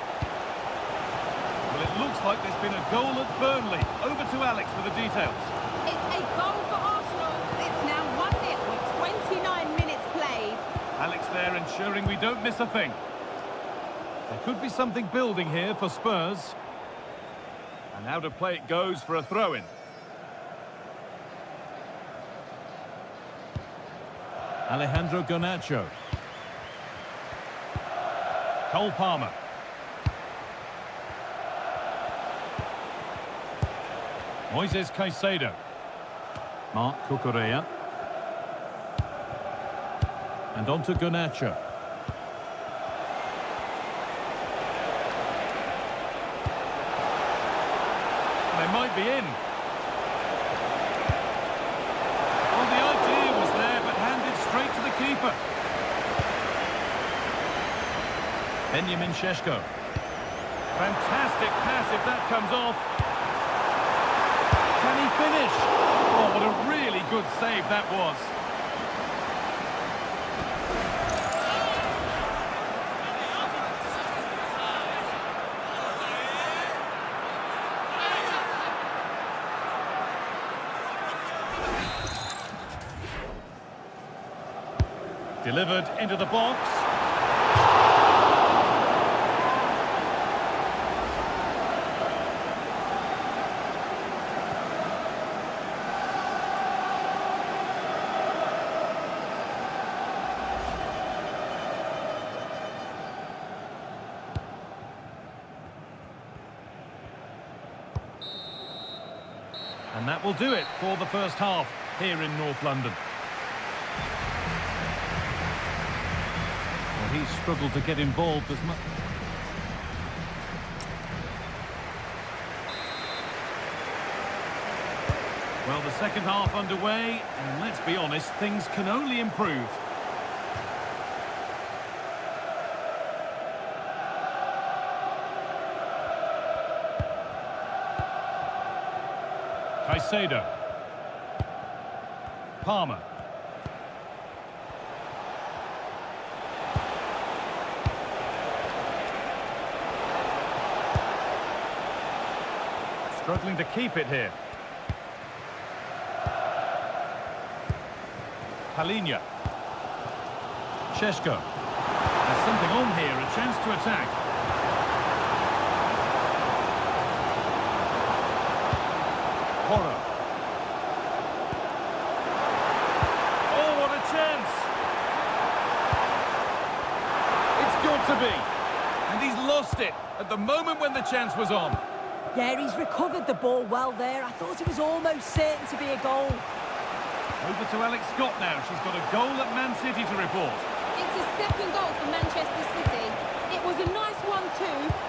A: Well, it looks like there's been a goal at Burnley. Over to Alex for the details.
G: It's a goal for Arsenal. It's now 1-0 with 29 minutes played.
A: Alex there ensuring we don't miss a thing. There could be something building here for Spurs. And out of play it goes for a throw-in. Alejandro Garnacho. Cole Palmer. Moises Caicedo. Marc Cucurella. And on to Garnacho. They might be in. Well, the idea was there, but handed straight to the keeper. Benjamin Šeško. Fantastic pass if that comes off. Can he finish? Oh, what a really good save that was. Delivered into the box. And that will do it for the first half here in North London. Well, he's struggled to get involved as much. Well, the second half underway, and let's be honest, things can only improve. Caicedo. Palmer. Struggling to keep it here. Palinia. Šeško. There's something on here, a chance to attack. Porro. Oh, what a chance! It's got to be. And he's lost it at the moment when the chance was on.
B: Yeah, he's recovered the ball well there. I thought it was almost certain to be a goal.
A: Over to Alex Scott now. She's got a goal at Man City to report.
G: It's his second goal for Manchester City. It was a nice 1-2,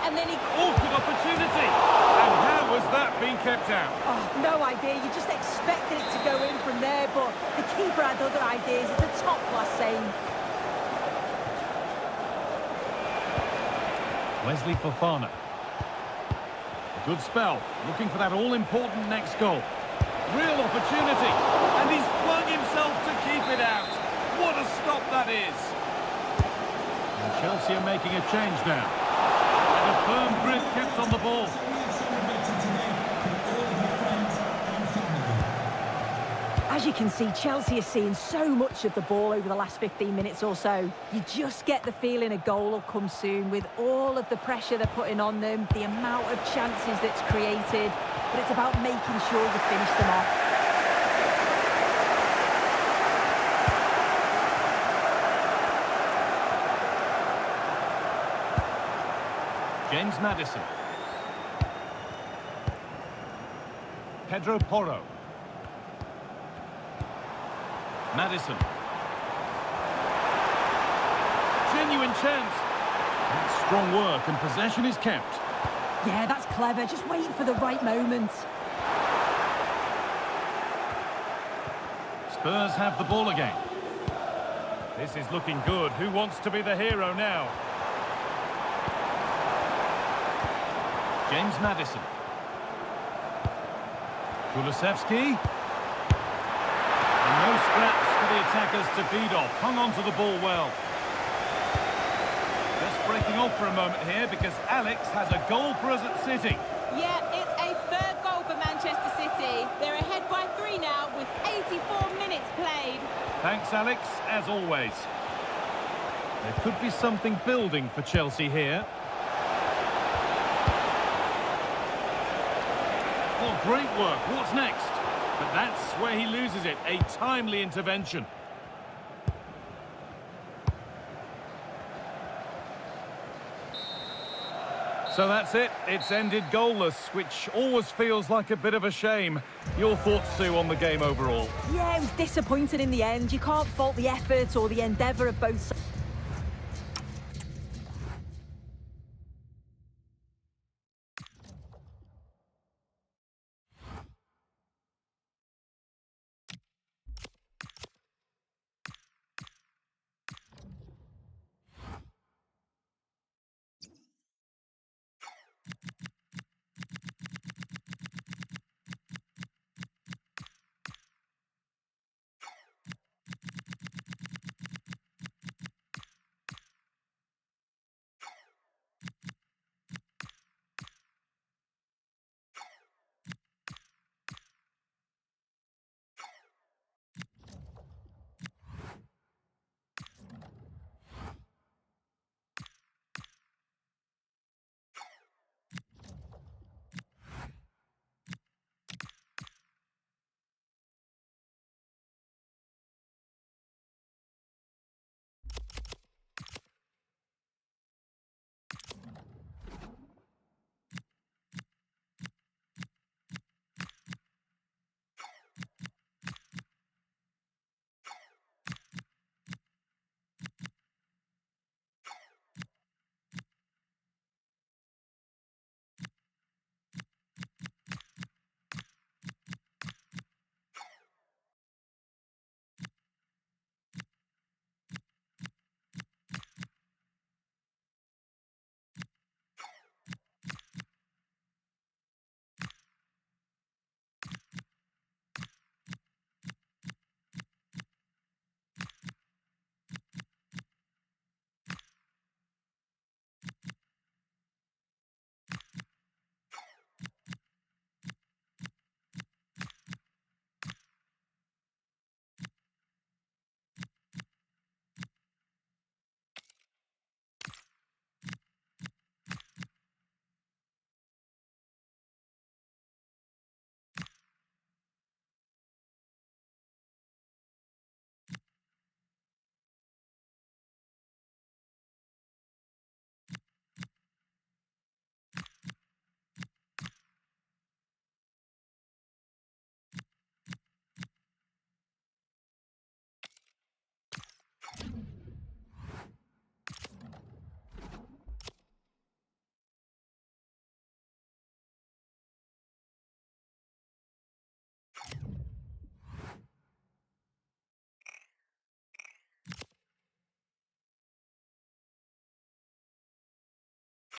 G: and then he...
A: Oh, good opportunity! And how has that been kept out?
B: Oh, no idea. You just expected it to go in from there, but the keeper had other ideas. It's a top-class save.
A: Wesley Fofana. A good spell. Looking for that all-important next goal. Real opportunity. And he's flung himself to keep it out. What a stop that is. And Chelsea are making a change now. And a firm grip kept on the ball.
B: As you can see, Chelsea are seeing so much of the ball over the last 15 minutes or so. You just get the feeling a goal will come soon with all of the pressure they're putting on them, the amount of chances that's created. But it's about making sure you finish them off.
A: James Maddison. Pedro Porro. Maddison. Genuine chance. That's strong work and possession is kept.
B: Yeah, that's clever. Just waiting for the right moment.
A: Spurs have the ball again. This is looking good. Who wants to be the hero now? James Maddison. Kulusevski. And no scraps for the attackers to feed off. Hung on to the ball well. Just breaking off for a moment here because Alex has a goal for us at City.
G: Yeah, it's a third goal for Manchester City. They're ahead by 3 now with 84 minutes played.
A: Thanks, Alex, as always. There could be something building for Chelsea here. Oh, great work. What's next? But that's where he loses it. A timely intervention. So that's it. It's ended goalless, which always feels like a bit of a shame. Your thoughts, Sue, on the game overall?
B: Yeah, it was disappointing in the end. You can't fault the effort or the endeavour of both sides.